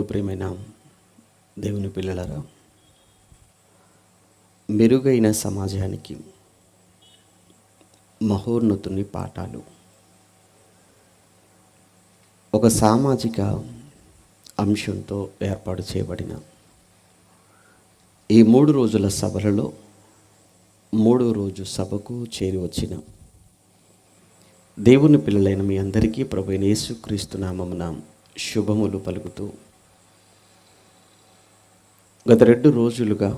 ప్రియమైన దేవుని పిల్లలారా, మెరుగైన సమాజానికి మహోన్నతుని పాఠాలు. ఒక సామాజిక అంశంతో ఏర్పాటు చేయబడిన ఈ 3 రోజుల సభలలో 3వ రోజు సభకు చేరి వచ్చిన దేవుని పిల్లలైన మీ అందరికీ ప్రభువైన యేసుక్రీస్తు నామమున శుభములు పలుకుతూ, గత 2 రోజులుగా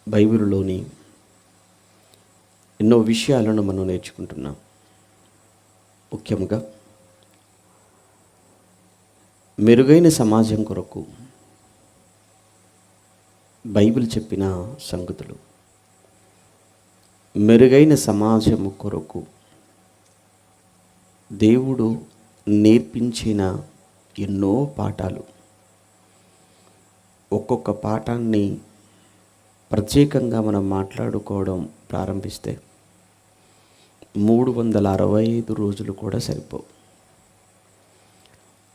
బైబిలులోని ఎన్నో విషయాలను మనం నేర్చుకుంటున్నాం. ముఖ్యంగా మెరుగైన సమాజం కొరకు బైబిల్ చెప్పిన సంగతులు, మెరుగైన సమాజం కొరకు దేవుడు నేర్పించిన ఎన్నో పాఠాలు. ఒక్కొక్క పాఠాన్ని ప్రత్యేకంగా మనం మాట్లాడుకోవడం ప్రారంభిస్తే 365 రోజులు కూడా సరిపోవు.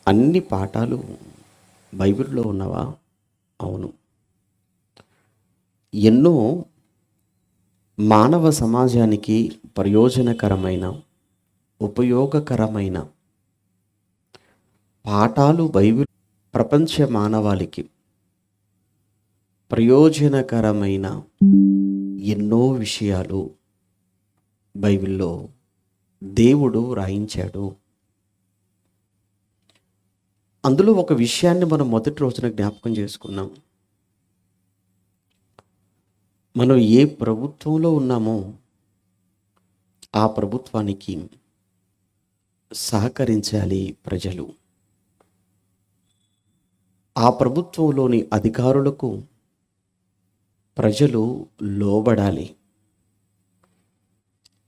అన్ని పాఠాలు బైబిల్లో ఉన్నవా? అవును. ఎన్నో మానవ సమాజానికి ప్రయోజనకరమైన, ఉపయోగకరమైన పాఠాలు బైబిల్ ప్రపంచ మానవాళికి ప్రయోజనకరమైన ఎన్నో విషయాలు బైబిల్లో దేవుడు రాయించాడు. అందులో ఒక విషయాన్ని మనం మొదటి రోజున జ్ఞాపకం చేసుకున్నాం. మనం ఏ ప్రభుత్వంలో ఉన్నామో ఆ ప్రభుత్వానికి సహకరించాలి ప్రజలు. ఆ ప్రభుత్వంలోని అధికారులకు ప్రజలు లోబడాలి.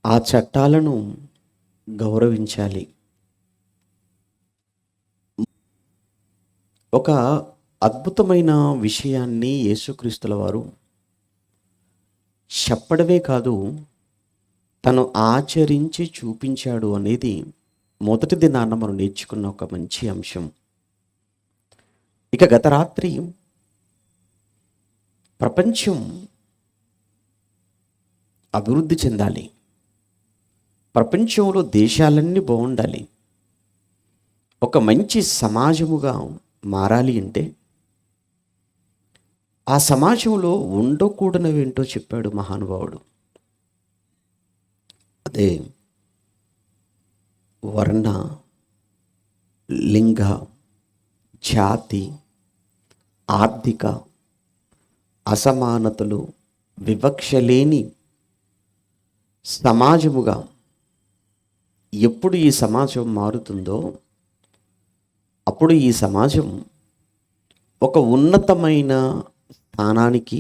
ఆ చట్టాలను గౌరవించాలి. ఒక అద్భుతమైన విషయాన్ని యేసుక్రీస్తుల వారు చెప్పడమే కాదు, తను ఆచరించి చూపించాడు అనేది మొదటి దినాన మనం నేర్చుకున్న ఒక మంచి అంశం. ఇక గత రాత్రి ప్రపంచం అభివృద్ధి చెందాలి, ప్రపంచంలో దేశాలన్నీ బాగుండాలి, ఒక మంచి సమాజముగా మారాలి అంటే ఆ సమాజంలో ఉండకూడనివేంటో చెప్పాడు మహానుభావుడు. అదే వర్ణ, లింగ, జాతి, ఆర్థిక అసమానతలు, వివక్ష లేని సమాజముగా ఎప్పుడు ఈ సమాజం మారుతుందో అప్పుడు ఈ సమాజం ఒక ఉన్నతమైన స్థానానికి,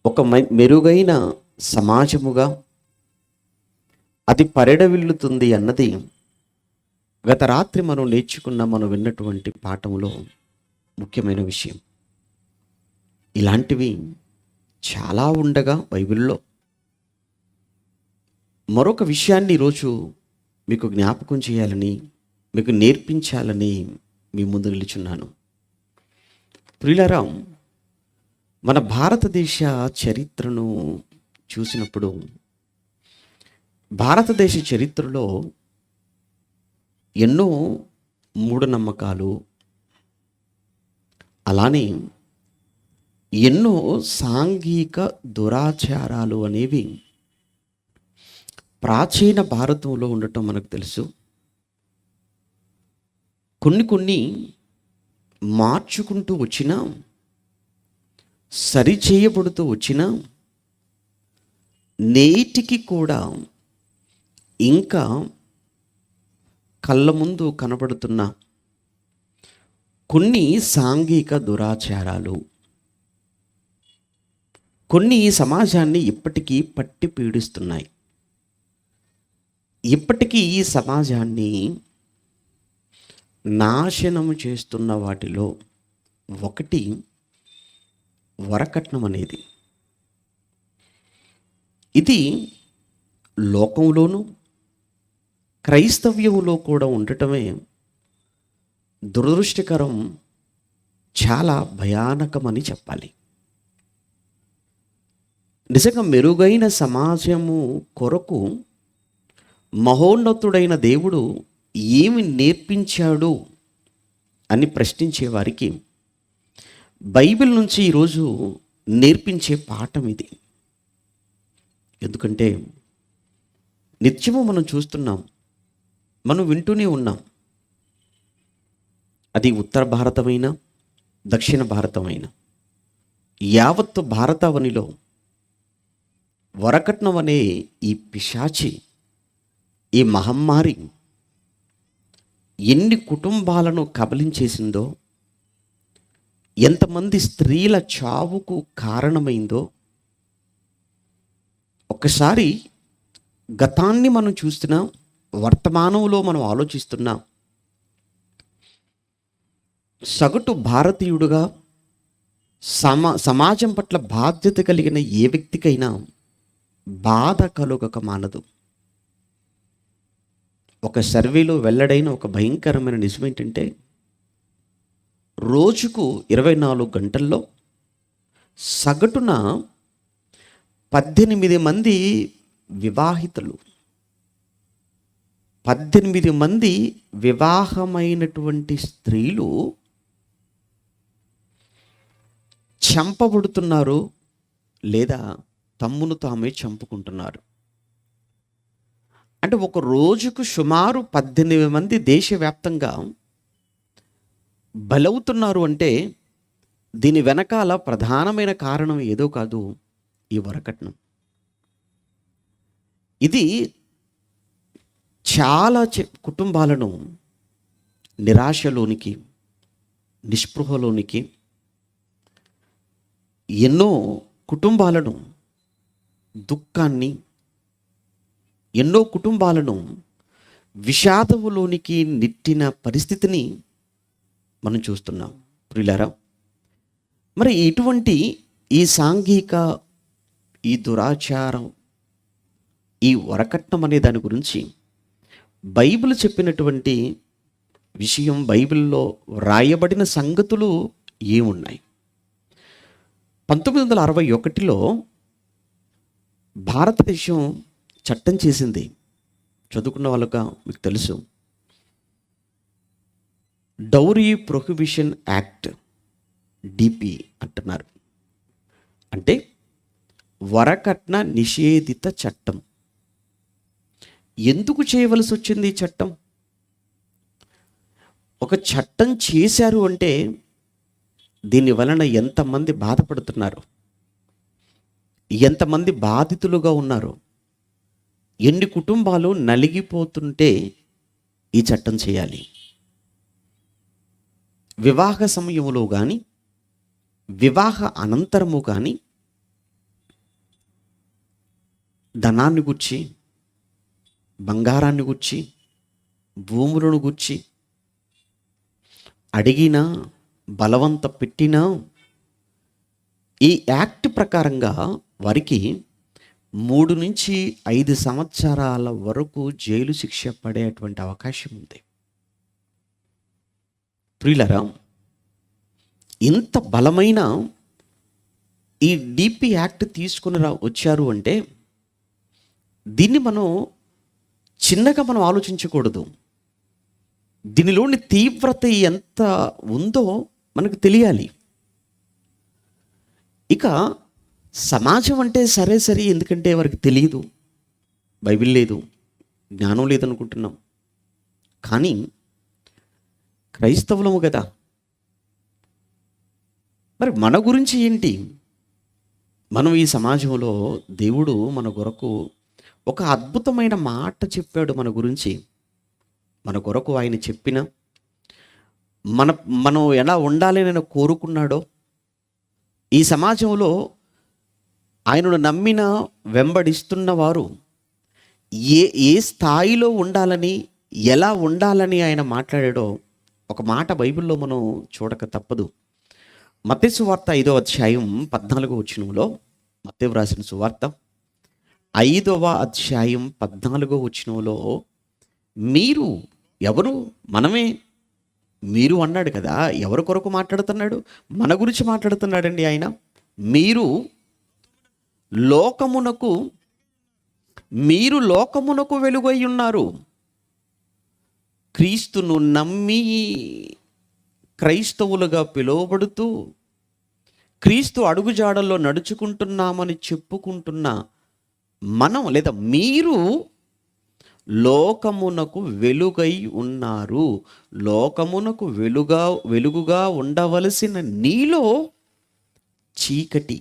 ఒక మెరుగైన సమాజముగా అది పరిడవిల్లుతుంది అన్నది గత రాత్రి మనం విన్నటువంటి పాఠంలో ముఖ్యమైన విషయం. ఇలాంటివి చాలా ఉండగా బైబిల్లో మరొక విషయాన్ని ఈరోజు మీకు జ్ఞాపకం చేయాలని, మీకు నేర్పించాలని మీ ముందు నిలుచున్నాను. ప్రియులారా, మన భారతదేశ చరిత్రను చూసినప్పుడు భారతదేశ చరిత్రలో ఎన్నో మూఢనమ్మకాలు, అలానే ఎన్నో సాంఘిక దురాచారాలు అనేవి ప్రాచీన భారతంలో ఉండటం మనకు తెలుసు. కొన్ని మార్చుకుంటూ వచ్చినా, సరిచేయబడుతూ వచ్చినా, నేటికి కూడా ఇంకా కళ్ళ ముందు కనబడుతున్న కొన్ని సాంఘిక దురాచారాలు, కొన్ని ఈ సమాజాన్ని ఇప్పటికీ పట్టి పీడిస్తున్నాయి. ఇప్పటికీ ఈ సమాజాన్ని నాశనం చేస్తున్న వాటిలో ఒకటి వరకట్నం అనేది. ఇది లోకంలోనూ క్రైస్తవ్యంలో కూడా ఉండటమే దురదృష్టకరం, చాలా భయానకమని చెప్పాలి. నిజంగా మెరుగైన సమాజము కొరకు మహోన్నతుడైన దేవుడు ఏమి నేర్పించాడు అని ప్రశ్నించే వారికి బైబిల్ నుంచి ఈరోజు నేర్పించే పాఠం ఇది. ఎందుకంటే నిత్యము మనం చూస్తున్నాం, మనం వింటూనే ఉన్నాం. అది ఉత్తర భారతమైన, దక్షిణ భారతమైన, యావత్తు భారతావనిలో వరకట్నం అనే ఈ పిశాచి, ఈ మహమ్మారి ఎన్ని కుటుంబాలను కబలించేసిందో, ఎంతమంది స్త్రీల చావుకు కారణమైందో ఒక్కసారి గతాన్ని మనం చూస్తున్నాం, వర్తమానంలో మనం ఆలోచిస్తున్నాం. సగటు భారతీయుడుగా సమాజం పట్ల బాధ్యత కలిగిన ఏ వ్యక్తికైనా బాధ కలుగక మానదు. ఒక సర్వేలో వెల్లడైన ఒక భయంకరమైన నిజం ఏంటంటే, రోజుకు 24 గంటల్లో సగటున 18 మంది వివాహితులు, 18 మంది వివాహమైనటువంటి స్త్రీలు చంపబడుతున్నారు, లేదా తమ్మును తామే చంపుకుంటున్నారు. అంటే ఒక రోజుకు సుమారు 18 మంది దేశవ్యాప్తంగా బలవుతున్నారు. అంటే దీని వెనకాల ప్రధానమైన కారణం ఏదో కాదు, ఈ వరకట్నం. ఇది చాలా కుటుంబాలను నిరాశలోనికి, నిస్పృహలోనికి, ఎన్నో కుటుంబాలను దుఃఖాన్ని, ఎన్నో కుటుంబాలను విషాదములోనికి నెట్టిన పరిస్థితిని మనం చూస్తున్నాం. ప్రియులారా, మరి ఇటువంటి ఈ సాంఘిక, ఈ దురాచారం, ఈ వరకట్నం అనే దాని గురించి బైబిల్ చెప్పినటువంటి విషయం, బైబిల్లో రాయబడిన సంగతులు ఏమున్నాయి? 1961లో భారతదేశం చట్టం చేసింది. చదువుకున్న వాళ్ళగా మీకు తెలుసు, డౌరీ ప్రొహిబిషన్ యాక్ట్, డిపి అంటున్నారు. అంటే వరకట్న నిషేధిత చట్టం. ఎందుకు చేయవలసి వచ్చింది ఈ చట్టం? ఒక చట్టం చేశారు అంటే దీని వలన ఎంతమంది బాధపడుతున్నారు, ఎంతమంది బాధితులుగా ఉన్నారు, ఎన్ని కుటుంబాలు నలిగిపోతుంటే ఈ చట్టం చేయాలి. వివాహ సమయంలో కానీ, వివాహ అనంతరము కానీ ధనాన్ని గుర్చి, బంగారాన్ని గుర్చి, భూములను గుర్చి అడిగినా, బలవంత పెట్టినా ఈ యాక్ట్ ప్రకారంగా వారికి 3 నుంచి 5 సంవత్సరాల వరకు జైలు శిక్ష పడేటువంటి అవకాశం ఉంది. ప్రియులారా, ఇంత బలమైన ఈ డిపి యాక్ట్ తీసుకుని వచ్చారు అంటే దీన్ని మనం చిన్నగా మనం ఆలోచించకూడదు. దీనిలోని తీవ్రత ఎంత ఉందో మనకు తెలియాలి. ఇక సమాజం అంటే సరే, ఎందుకంటే వారికి తెలియదు, బైబిల్ లేదు, జ్ఞానం లేదనుకుంటున్నాం. కానీ క్రైస్తవులము కదా, మరి మన గురించి ఏంటి? మనం ఈ సమాజంలో దేవుడు మన కొరకు ఒక అద్భుతమైన మాట చెప్పాడు. మన గురించి, మన కొరకు ఆయన చెప్పిన, మనం ఎలా ఉండాలని ఆయన కోరుకున్నాడో, ఈ సమాజంలో ఆయనను నమ్మిన, వెంబడిస్తున్న వారు ఏ స్థాయిలో ఉండాలని, ఎలా ఉండాలని ఆయన మాట్లాడాడో ఒక మాట బైబిల్లో మనం చూడక తప్పదు. మత్తయి సువార్త 5వ అధ్యాయం 14వ వచనంలో, మత్తయి వ్రాసిన సువార్త 5వ అధ్యాయం 14వ వచనంలో, మీరు ఎవరు? మనమే మీరు అన్నాడు కదా, ఎవరి కొరకు మాట్లాడుతున్నాడు? మన గురించి మాట్లాడుతున్నాడండి ఆయన. మీరు లోకమునకు మీరు లోకమునకు వెలుగై ఉన్నారు. క్రీస్తును నమ్మి క్రైస్తవులుగా పిలువబడుతూ క్రీస్తు అడుగుజాడల్లో నడుచుకుంటున్నామని చెప్పుకుంటున్న మనం, లేదా మీరు లోకమునకు వెలుగై ఉన్నారు. లోకమునకు వెలుగుగా ఉండవలసిన నీలో చీకటి,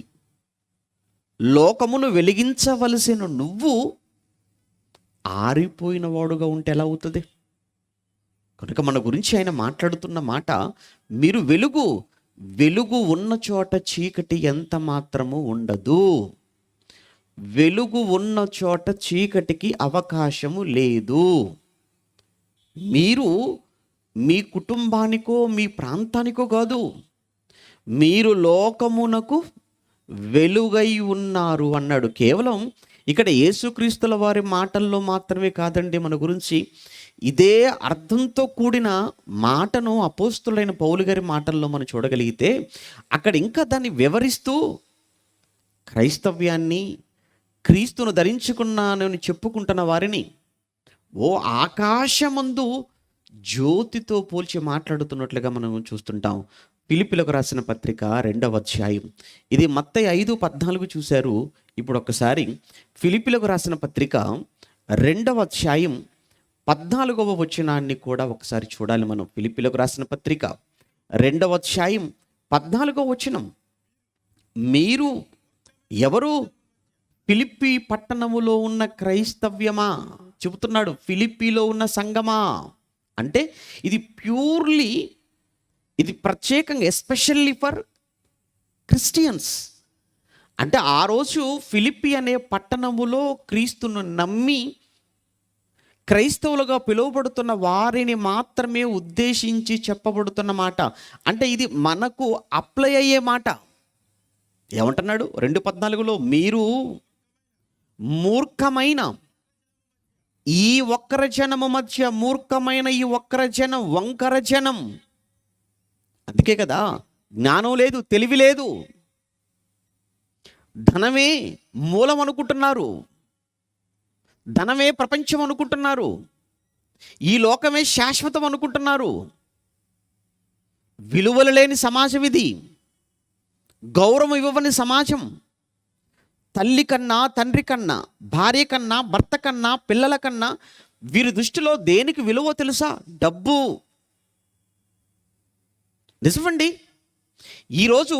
లోకమును వెలిగించవలసిన నువ్వు ఆరిపోయిన వాడుగా ఉంటే ఎలా అవుతుంది? కనుక మన గురించి ఆయన మాట్లాడుతున్న మాట, మీరు వెలుగు ఉన్న చోట చీకటి ఎంత మాత్రము ఉండదు. వెలుగు ఉన్న చోట చీకటికి అవకాశము లేదు. మీరు మీ కుటుంబానికో మీ ప్రాంతానికో కాదు, మీరు లోకమునకు వెలుగై ఉన్నారు అన్నాడు. కేవలం ఇక్కడ యేసుక్రీస్తుల వారి మాటల్లో మాత్రమే కాదండి మన గురించి, ఇదే అర్థంతో కూడిన మాటను అపోస్తులైన పౌలు గారి మాటల్లో మనం చూడగలిగితే, అక్కడ ఇంకా దాన్ని వివరిస్తూ క్రైస్తవ్యాన్ని, క్రీస్తును ధరించుకున్నానని చెప్పుకుంటున్న వారిని ఆకాశమందు జ్యోతితో పోల్చి మాట్లాడుతున్నట్లుగా మనం చూస్తుంటాం. ఫిలిప్పీలకు రాసిన పత్రిక 2వ అధ్యాయం, ఇది మత్తయి 5:14 చూశారు. ఇప్పుడు ఒక్కసారి ఫిలిప్పీలకు రాసిన పత్రిక 2వ అధ్యాయం 14వ వచనాన్ని కూడా ఒకసారి చూడాలి మనం. ఫిలిప్పీలకు రాసిన పత్రిక 2వ అధ్యాయం 14వ వచనం, మీరు ఎవరు? ఫిలిప్పీ పట్టణములో ఉన్న క్రైస్తవ్యమా చెబుతున్నాడు. ఫిలిప్పీలో ఉన్న సంఘమా అంటే ఇది ప్రత్యేకంగా ఎస్పెషల్లీ ఫర్ క్రిస్టియన్స్. అంటే ఆ రోజు ఫిలిప్పీ అనే పట్టణములో క్రీస్తును నమ్మి క్రైస్తవులుగా పిలువబడుతున్న వారిని మాత్రమే ఉద్దేశించి చెప్పబడుతున్న మాట. అంటే ఇది మనకు అప్లై అయ్యే మాట. ఏమంటున్నాడు 2:14లో, మీరు మూర్ఖమైన ఈ వక్ర జనము మధ్య, మూర్ఖమైన ఈ వక్ర జనం, వంకర జనం, అందుకే కదా జ్ఞానం లేదు, తెలివి లేదు, ధనమే మూలం అనుకుంటున్నారు, ధనమే ప్రపంచం అనుకుంటున్నారు, ఈ లోకమే శాశ్వతం అనుకుంటున్నారు. విలువలు లేని సమాజం ఇది, గౌరవం ఇవ్వని సమాజం. తల్లి కన్నా, తండ్రి కన్నా, భార్య కన్నా, భర్త కన్నా, పిల్లల కన్నా వీరి దృష్టిలో దేనికి విలువ తెలుసా? డబ్బు. నిజమండి. ఈరోజు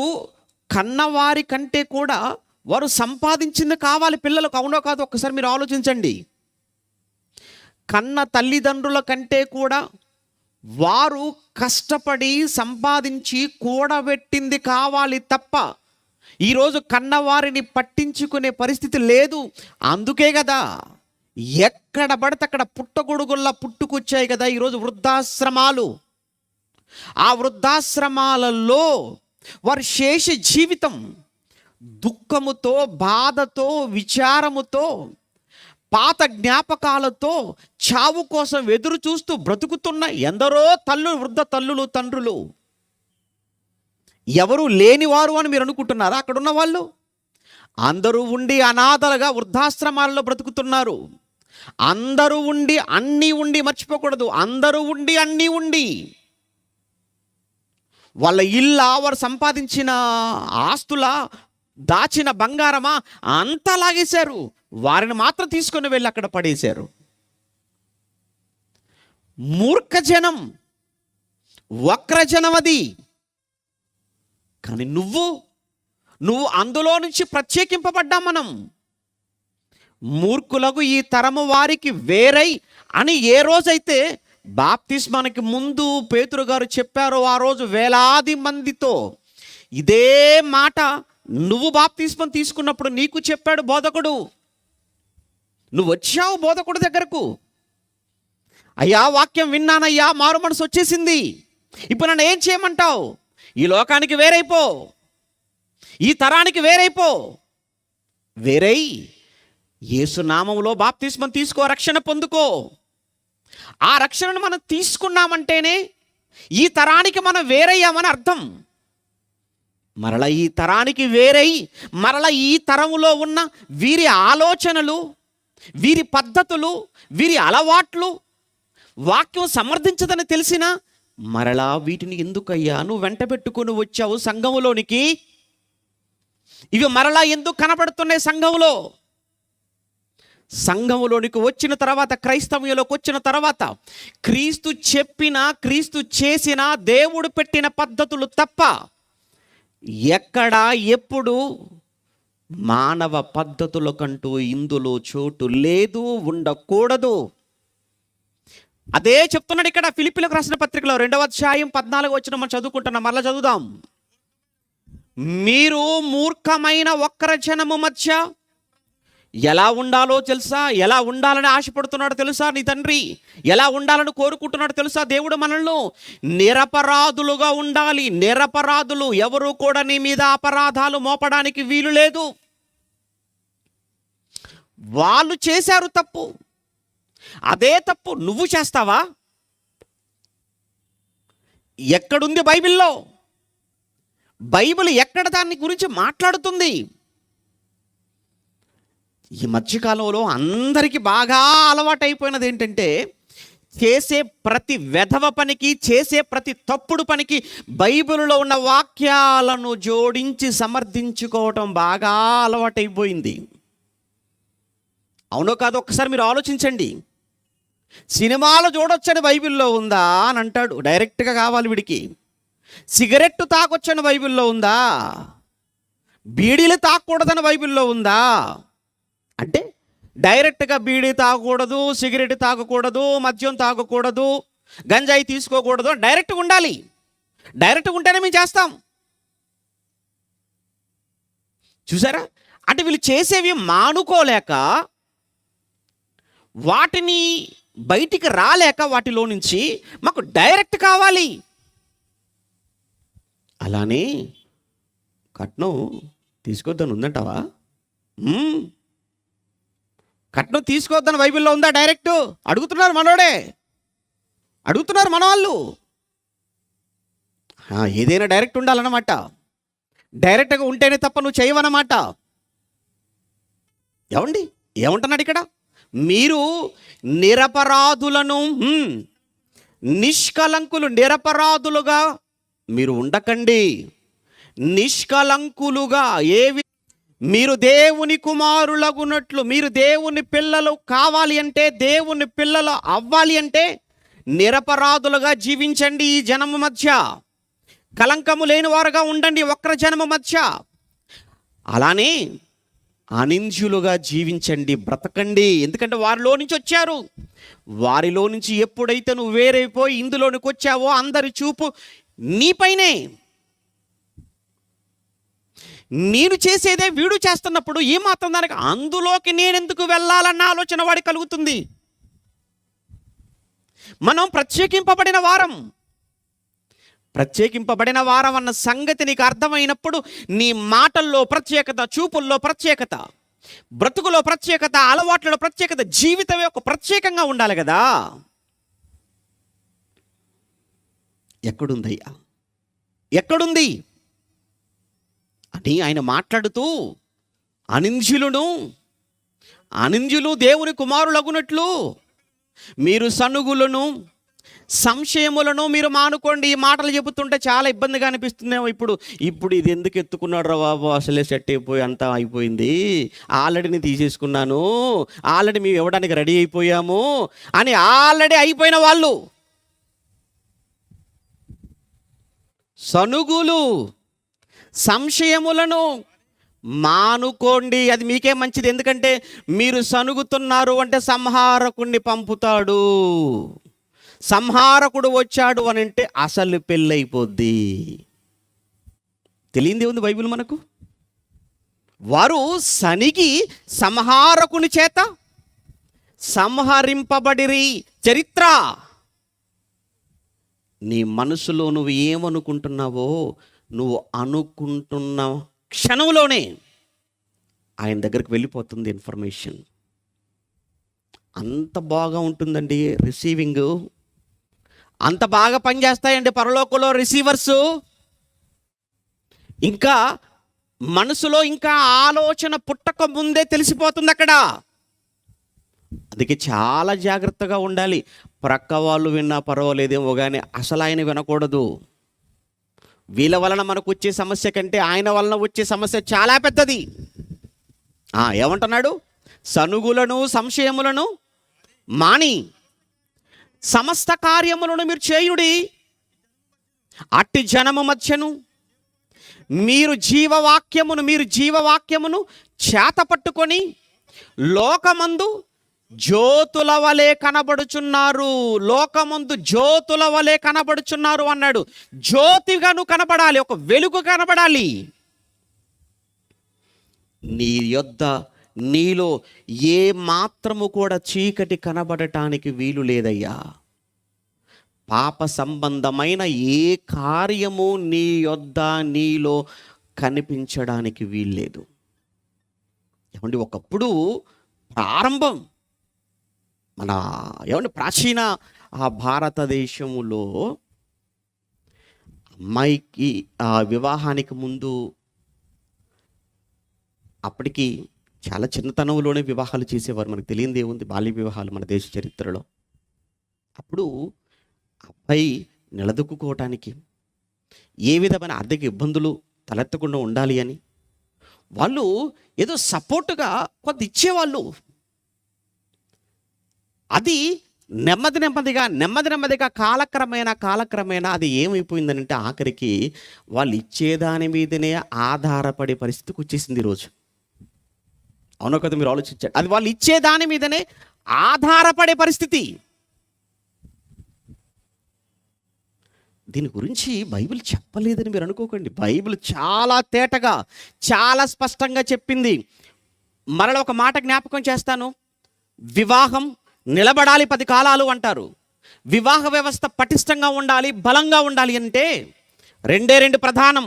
కన్నవారి కంటే కూడా వారు సంపాదించింది కావాలి పిల్లలకు. అవునో కాదు ఒక్కసారి మీరు ఆలోచించండి. కన్న తల్లిదండ్రుల కంటే కూడా వారు కష్టపడి సంపాదించి కూడబెట్టింది కావాలి తప్ప ఈరోజు కన్నవారిని పట్టించుకునే పరిస్థితి లేదు. అందుకే కదా ఎక్కడ పడితే అక్కడ పుట్టగొడుగుల్లా పుట్టుకొచ్చాయి కదా ఈరోజు వృద్ధాశ్రమాలు. ఆ వృద్ధాశ్రమాలలో వారి శేష జీవితం దుఃఖముతో, బాధతో, విచారముతో, పాత జ్ఞాపకాలతో, చావు కోసం ఎదురు చూస్తూ బ్రతుకుతున్న ఎందరో వృద్ధ తల్లులు, తండ్రులు. ఎవరు లేనివారు అని మీరు అనుకుంటున్నారా? అక్కడున్న వాళ్ళు అందరూ ఉండి అనాథలుగా వృద్ధాశ్రమాల్లో బ్రతుకుతున్నారు. అందరూ ఉండి అన్నీ ఉండి, మర్చిపోకూడదు, అందరూ ఉండి అన్నీ ఉండి వాళ్ళ ఇల్లా, వారు సంపాదించిన ఆస్తుల, దాచిన బంగారమా అంతా లాగేశారు. వారిని మాత్రం తీసుకొని వెళ్ళి అక్కడ పడేశారు. మూర్ఖజనం, వక్రజనం అది. కానీ నువ్వు అందులో నుంచి ప్రత్యేకింపబడ్డాం మనం. మూర్ఖులకు ఈ తరము వారికి వేరై అని ఏ రోజైతే బాప్తిస్మానికి ముందు పేతురు గారు చెప్పారో, ఆ రోజు వేలాది మందితో ఇదే మాట నువ్వు బాప్తిస్మం తీసుకున్నప్పుడు నీకు చెప్పాడు బోధకుడు. నువ్వు వచ్చావు బోధకుడి దగ్గరకు, అయ్యా వాక్యం విన్నానయ్యా, మారు మనసు వచ్చేసింది, ఇప్పుడు నన్ను ఏం చేయమంటావు? ఈ లోకానికి వేరైపో, ఈ తరానికి వేరైపో. వేరై యేసు నామములో బాప్తిస్మం తీసుకో, రక్షణ పొందుకో. ఆ రక్షణను మనం తీసుకున్నామంటేనే ఈ తరానికి మనం వేరయ్యామని అర్థం. మరలా ఈ తరానికి వేరై మరలా ఈ తరములో ఉన్న వీరి ఆలోచనలు, వీరి పద్ధతులు, వీరి అలవాట్లు వాక్యం సమర్థించదని తెలిసినా మరలా వీటిని ఎందుకయ్యా నువ్వు వెంట పెట్టుకుని వచ్చావు సంఘములోనికి? ఇవి మరలా ఎందుకు కనబడుతున్నాయి సంఘములో? సంఘములోనికి వచ్చిన తర్వాత, క్రైస్తవ్యంలోకి వచ్చిన తర్వాత క్రీస్తు చెప్పిన, క్రీస్తు చేసిన, దేవుడు పెట్టిన పద్ధతులు తప్ప ఎక్కడ ఎప్పుడు మానవ పద్ధతులకంటూ ఇందులో చోటు లేదు, ఉండకూడదు. అదే చెప్తున్నాడు ఇక్కడ ఫిలిప్పీలకు రాసిన పత్రికలో 2వ అధ్యాయం 14వ వచనం మనం చదువుకుంటున్నాం. మరలా చదువుదాం. మీరు మూర్ఖమైన వక్ర జనము మధ్య ఎలా ఉండాలో తెలుసా? ఎలా ఉండాలని ఆశపడుతున్నాడో తెలుసా నీ తండ్రి? ఎలా ఉండాలని కోరుకుంటున్నాడో తెలుసా దేవుడు మనల్ని? నిరపరాధులుగా ఉండాలి. నిరపరాధులు, ఎవరు కూడా నీ మీద అపరాధాలు మోపడానికి వీలు లేదు. వాళ్ళు చేశారు తప్పు, అదే తప్పు నువ్వు చేస్తావా? ఎక్కడుంది బైబిల్లో? బైబిల్ ఎక్కడ దాని గురించి మాట్లాడుతుంది? ఈ మధ్యకాలంలో అందరికీ బాగా అలవాటైపోయినది ఏంటంటే, చేసే ప్రతి వెధవ పనికి, చేసే ప్రతి తప్పుడు పనికి బైబిల్లో ఉన్న వాక్యాలను జోడించి సమర్థించుకోవటం బాగా అలవాటైపోయింది. అవునో కాదు ఒక్కసారి మీరు ఆలోచించండి. సినిమాలు చూడొచ్చని బైబిల్లో ఉందా అని అంటాడు, డైరెక్ట్గా కావాలి వీడికి. సిగరెట్టు తాగొచ్చని బైబిల్లో ఉందా? బీడీలు తాగకూడదని బైబిల్లో ఉందా? అంటే డైరెక్ట్గా బీడీ తాగకూడదు, సిగరెట్ తాగకూడదు, మద్యం తాగకూడదు, గంజాయి తీసుకోకూడదు, డైరెక్ట్గా ఉండాలి. డైరెక్ట్గా ఉంటేనే మేము చేస్తాం. చూసారా? అంటే వీళ్ళు చేసేవి మానుకోలేక, వాటిని బయటికి రాలేక, వాటిలో నుంచి మాకు డైరెక్ట్ కావాలి. అలానే కట్నం తీసుకోవద్దని ఉందంటావా? కట్నం తీసుకోవద్దని బైబిల్లో ఉందా? డైరెక్ట్ అడుగుతున్నారు మనోడే, అడుగుతున్నారు మన వాళ్ళు. ఏదైనా డైరెక్ట్ ఉండాలన్నమాట. డైరెక్ట్గా ఉంటేనే తప్ప నువ్వు చేయవన్నమాట. ఏమండి ఏమంటున్నాడు ఇక్కడ? మీరు నిరపరాధులను, నిష్కలంకులు, నిరపరాధులుగా మీరు ఉండకండి. నిష్కలంకులుగా మీరు దేవుని కుమారులగునట్లు, మీరు దేవుని పిల్లలు కావాలి అంటే, దేవుని పిల్లలు అవ్వాలి అంటే నిరపరాధులుగా జీవించండి. ఈ జనము మధ్య కలంకము లేని వారుగా ఉండండి, వక్ర జనము మధ్య. అలానే అనింద్యులుగా జీవించండి, బ్రతకండి. ఎందుకంటే వారిలో నుంచి వచ్చారు. వారిలో నుంచి ఎప్పుడైతే నువ్వు వేరైపోయి ఇందులోనికి వచ్చావో అందరి చూపు నీపైనే. నేను చేసేదే వీడు చేస్తున్నప్పుడు ఏమాత్రం దానికి అందులోకి నేనెందుకు వెళ్ళాలన్న ఆలోచన వాడికి కలుగుతుంది. మనం ప్రత్యేకింపబడిన వారం. ప్రత్యేకింపబడిన వారం అన్న సంగతి నీకు అర్థమైనప్పుడు నీ మాటల్లో ప్రత్యేకత, చూపుల్లో ప్రత్యేకత, బ్రతుకులో ప్రత్యేకత, అలవాట్లలో ప్రత్యేకత, జీవితమే ఒక ప్రత్యేకంగా ఉండాలి కదా. ఎక్కడుందయ్యా? ఎక్కడుంది అని ఆయన మాట్లాడుతూ, అనింద్యులు దేవుని కుమారులగునట్లు మీరు సనుగులను, సంశయములను మీరు మానుకోండి. ఈ మాటలు చెబుతుంటే చాలా ఇబ్బందిగా అనిపిస్తుందేమో. ఇప్పుడు ఇది ఎందుకు ఎత్తుకున్నాడు రా బాబు, అసలే సెట్ అయిపోయి అంతా అయిపోయింది, ఆల్రెడీ నేను తీసేసుకున్నాను, ఆల్రెడీ మేము ఇవ్వడానికి రెడీ అయిపోయాము అని ఆల్రెడీ అయిపోయిన వాళ్ళు సనుగులు, సంశయములను మానుకోండి. అది మీకే మంచిది. ఎందుకంటే మీరు సనుగుతున్నారు అంటే సంహారకుడిని పంపుతాడు. సంహారకుడు వచ్చాడు అని అంటే అసలు పెళ్ళైపోద్ది. తెలియందే ఉంది బైబిల్ మనకు. వారు సనిగి సంహారకుని చేత సంహరింపబడిరి. చరిత్ర. నీ మనసులో నువ్వు ఏమనుకుంటున్నావో నువ్వు అనుకుంటున్న క్షణంలోనే ఆయన దగ్గరికి వెళ్ళిపోతుంది ఇన్ఫర్మేషన్. అంత బాగా ఉంటుందండి రిసీవింగ్. అంత బాగా పనిచేస్తాయండి పరలోకంలో రిసీవర్సు. ఇంకా మనసులో ఇంకా ఆలోచన పుట్టక ముందే తెలిసిపోతుంది అక్కడ. అందుకే చాలా జాగ్రత్తగా ఉండాలి. ప్రక్క వాళ్ళు విన్నా పర్వాలేదేమో కానీ అసలు ఆయన వినకూడదు. వీళ్ళ వలన మనకు వచ్చే సమస్య కంటే ఆయన వలన వచ్చే సమస్య చాలా పెద్దది. ఏమంటున్నాడు? సనుగులను సంశయములను మాని సమస్త కార్యములను మీరు చేయుడి. అట్టి జనము మధ్యను మీరు జీవవాక్యమును చేత పట్టుకొని లోకమందు జ్యోతుల వలె కనబడుచున్నారు. లోకమందు జ్యోతుల వలె కనబడుచున్నారు అన్నాడు. జ్యోతిగాను కనబడాలి, ఒక వెలుగు కనబడాలి. నీ యొద్ద నీలో ఏ మాత్రము కూడా చీకటి కనబడటానికి వీలు లేదయ్యా. పాప సంబంధమైన ఏ కార్యము నీ యొద్ద నీలో కనిపించడానికి వీల్లేదు. ఏమండి, ఒకప్పుడు ప్రారంభం ప్రాచీన భారతదేశములో అమ్మాయికి వివాహానికి ముందు అప్పటికి చాలా చిన్నతనంలోనే వివాహాలు చేసేవారు. మనకు తెలియదు ఏముంది, బాల్య వివాహాలు మన దేశ చరిత్రలో. అప్పుడు అబ్బాయి నిలదొక్కుకోవటానికి ఏ విధమైన ఆర్థిక ఇబ్బందులు తలెత్తకుండా ఉండాలి అని వాళ్ళు ఏదో సపోర్టుగా కొంత ఇచ్చేవాళ్ళు. అది నెమ్మదిగా కాలక్రమేణా అది ఏమైపోయిందనంటే ఆఖరికి వాళ్ళు ఇచ్చేదాని మీదనే ఆధారపడే పరిస్థితికి వచ్చేసింది ఈరోజు. అవునో కదా, మీరు ఆలోచించండి. అది వాళ్ళు ఇచ్చేదాని మీదనే ఆధారపడే పరిస్థితి. దీని గురించి బైబిల్ చెప్పలేదని మీరు అనుకోకండి. బైబిల్ చాలా తేటగా చాలా స్పష్టంగా చెప్పింది. మరల ఒక మాట జ్ఞాపకం చేస్తాను. వివాహం నిలబడాలి 10 కాలాలు అంటారు. వివాహ వ్యవస్థ పటిష్టంగా ఉండాలి, బలంగా ఉండాలి అంటే రెండు ప్రధానం.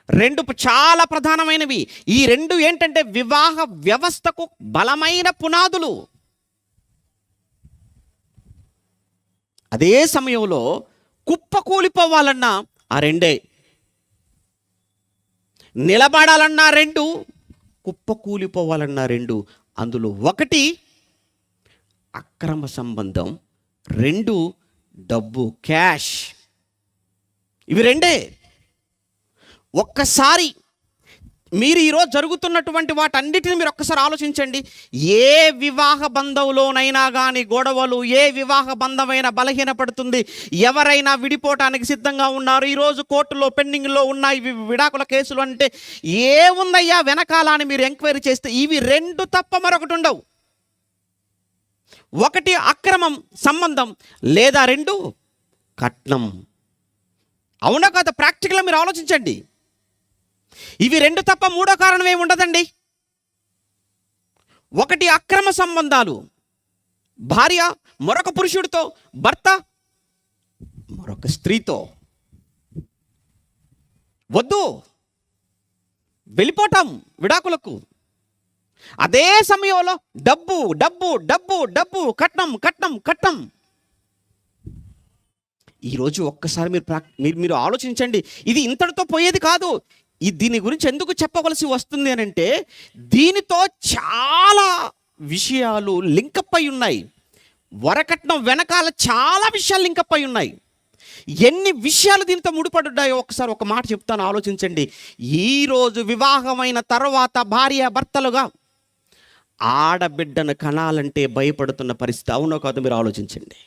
రెండు చాలా ప్రధానమైనవి. ఈ రెండు ఏంటంటే వివాహ వ్యవస్థకు బలమైన పునాదులు. అదే సమయంలో కుప్పకూలిపోవాలన్నా ఆ రెండే, నిలబడాలన్నా రెండు, కుప్పకూలిపోవాలన్నా రెండు. అందులో ఒకటి అక్రమ సంబంధం, రెండు డబ్బు, క్యాష్. ఇవి రెండే. ఒక్కసారి మీరు ఈరోజు జరుగుతున్నటువంటి వాటన్నిటిని మీరు ఒక్కసారి ఆలోచించండి. ఏ వివాహ బంధంలోనైనా కానీ గొడవలు, ఏ వివాహ బంధమైనా బలహీనపడుతుంది. ఎవరైనా విడిపోవటానికి సిద్ధంగా ఉన్నారు. ఈరోజు కోర్టులో పెండింగ్లో ఉన్నాయి విడాకుల కేసులు. అంటే ఏముందయ్యా వెనకాల అని మీరు ఎంక్వైరీ చేస్తే ఇవి రెండు తప్ప మరొకటి ఉండవు. ఒకటి అక్రమం సంబంధం, లేదా రెండు కట్నం. అవునా కదా? ప్రాక్టికల్గా మీరు ఆలోచించండి. ఇవి రెండు తప్ప మూడో కారణం ఏమి ఉండదండి. ఒకటి అక్రమ సంబంధాలు, భార్య మరొక పురుషుడితో, భర్త మరొక స్త్రీతో. వద్దు, వెళ్ళిపోతాం విడాకులకు. అదే సమయంలో డబ్బు డబ్బు డబ్బు డబ్బు, కట్నం కట్నం కట్నం. ఈరోజు ఒక్కసారి మీరు ఆలోచించండి. ఇది ఇంతటితో పోయేది కాదు. దీని గురించి ఎందుకు చెప్పవలసి వస్తుంది అని అంటే దీనితో చాలా విషయాలు లింకప్ అయి ఉన్నాయి. వరకట్నం వెనకాల చాలా విషయాలు లింకప్ అయి ఉన్నాయి. ఎన్ని విషయాలు దీనితో ముడిపడ్డాయో ఒకసారి ఒక మాట చెప్తాను, ఆలోచించండి. ఈరోజు వివాహమైన తర్వాత భార్య భర్తలుగా ఆడబిడ్డను కనాలంటే భయపడుతున్న పరిస్థితి. అవునో కాదు, మీరు ఆలోచించండి.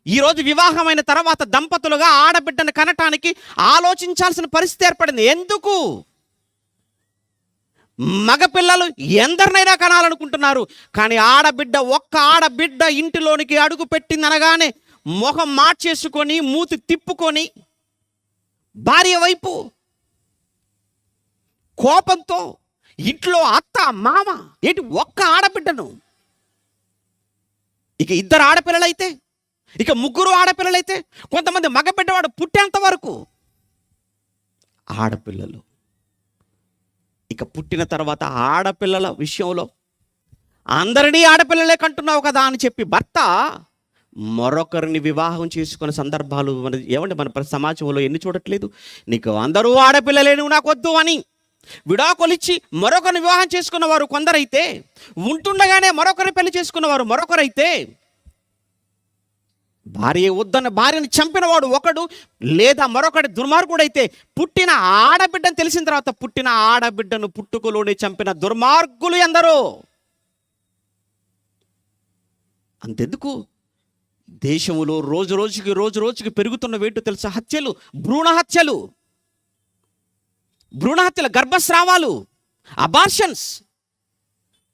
ఈరోజు వివాహమైన తర్వాత దంపతులుగా ఆడబిడ్డను కనటానికి ఆలోచించాల్సిన పరిస్థితి ఏర్పడింది. ఎందుకు? మగపిల్లలు ఎందరినైనా కనాలనుకుంటున్నారు, కానీ ఒక్క ఆడబిడ్డ ఇంటిలోనికి అడుగు పెట్టింది అనగానే మొహం మార్చేసుకొని మూతి తిప్పుకొని భార్య వైపు కోపంతో ఇంట్లో అత్త మామ ఏంటి ఒక్క ఆడబిడ్డను, ఇక 2 ఆడపిల్లలైతే, ఇక 3 ఆడపిల్లలైతే, కొంతమంది మగబిడ్డవాడు పుట్టేంత వరకు ఆడపిల్లలు. ఇక పుట్టిన తర్వాత ఆడపిల్లల విషయంలో అందరినీ ఆడపిల్లలే కంటున్నావు కదా అని చెప్పి భర్త మరొకరిని వివాహం చేసుకునే సందర్భాలు మన సమాజంలో ఎన్ని చూడట్లేదు. నీకు అందరూ ఆడపిల్లలే, నువ్వు నాకు వద్దు అని విడాకులిచ్చి మరొకరిని వివాహం చేసుకున్నవారు కొందరైతే, ఉంటుండగానే మరొకరిని పెళ్లి చేసుకున్నవారు మరొకరైతే, భార్యని చంపినవాడు ఒకడు, లేదా మరొకటి దుర్మార్గుడైతే, పుట్టిన ఆడబిడ్డను తెలిసిన తర్వాత పుట్టిన ఆడబిడ్డను పుట్టుకలోనే చంపిన దుర్మార్గులు ఎందరో. అంతెందుకు, దేశంలో రోజు రోజుకి పెరుగుతున్న వేటు తెలుసా? హత్యలు, భ్రూణ హత్యలు, గర్భస్రావాలు, అబార్షన్స్.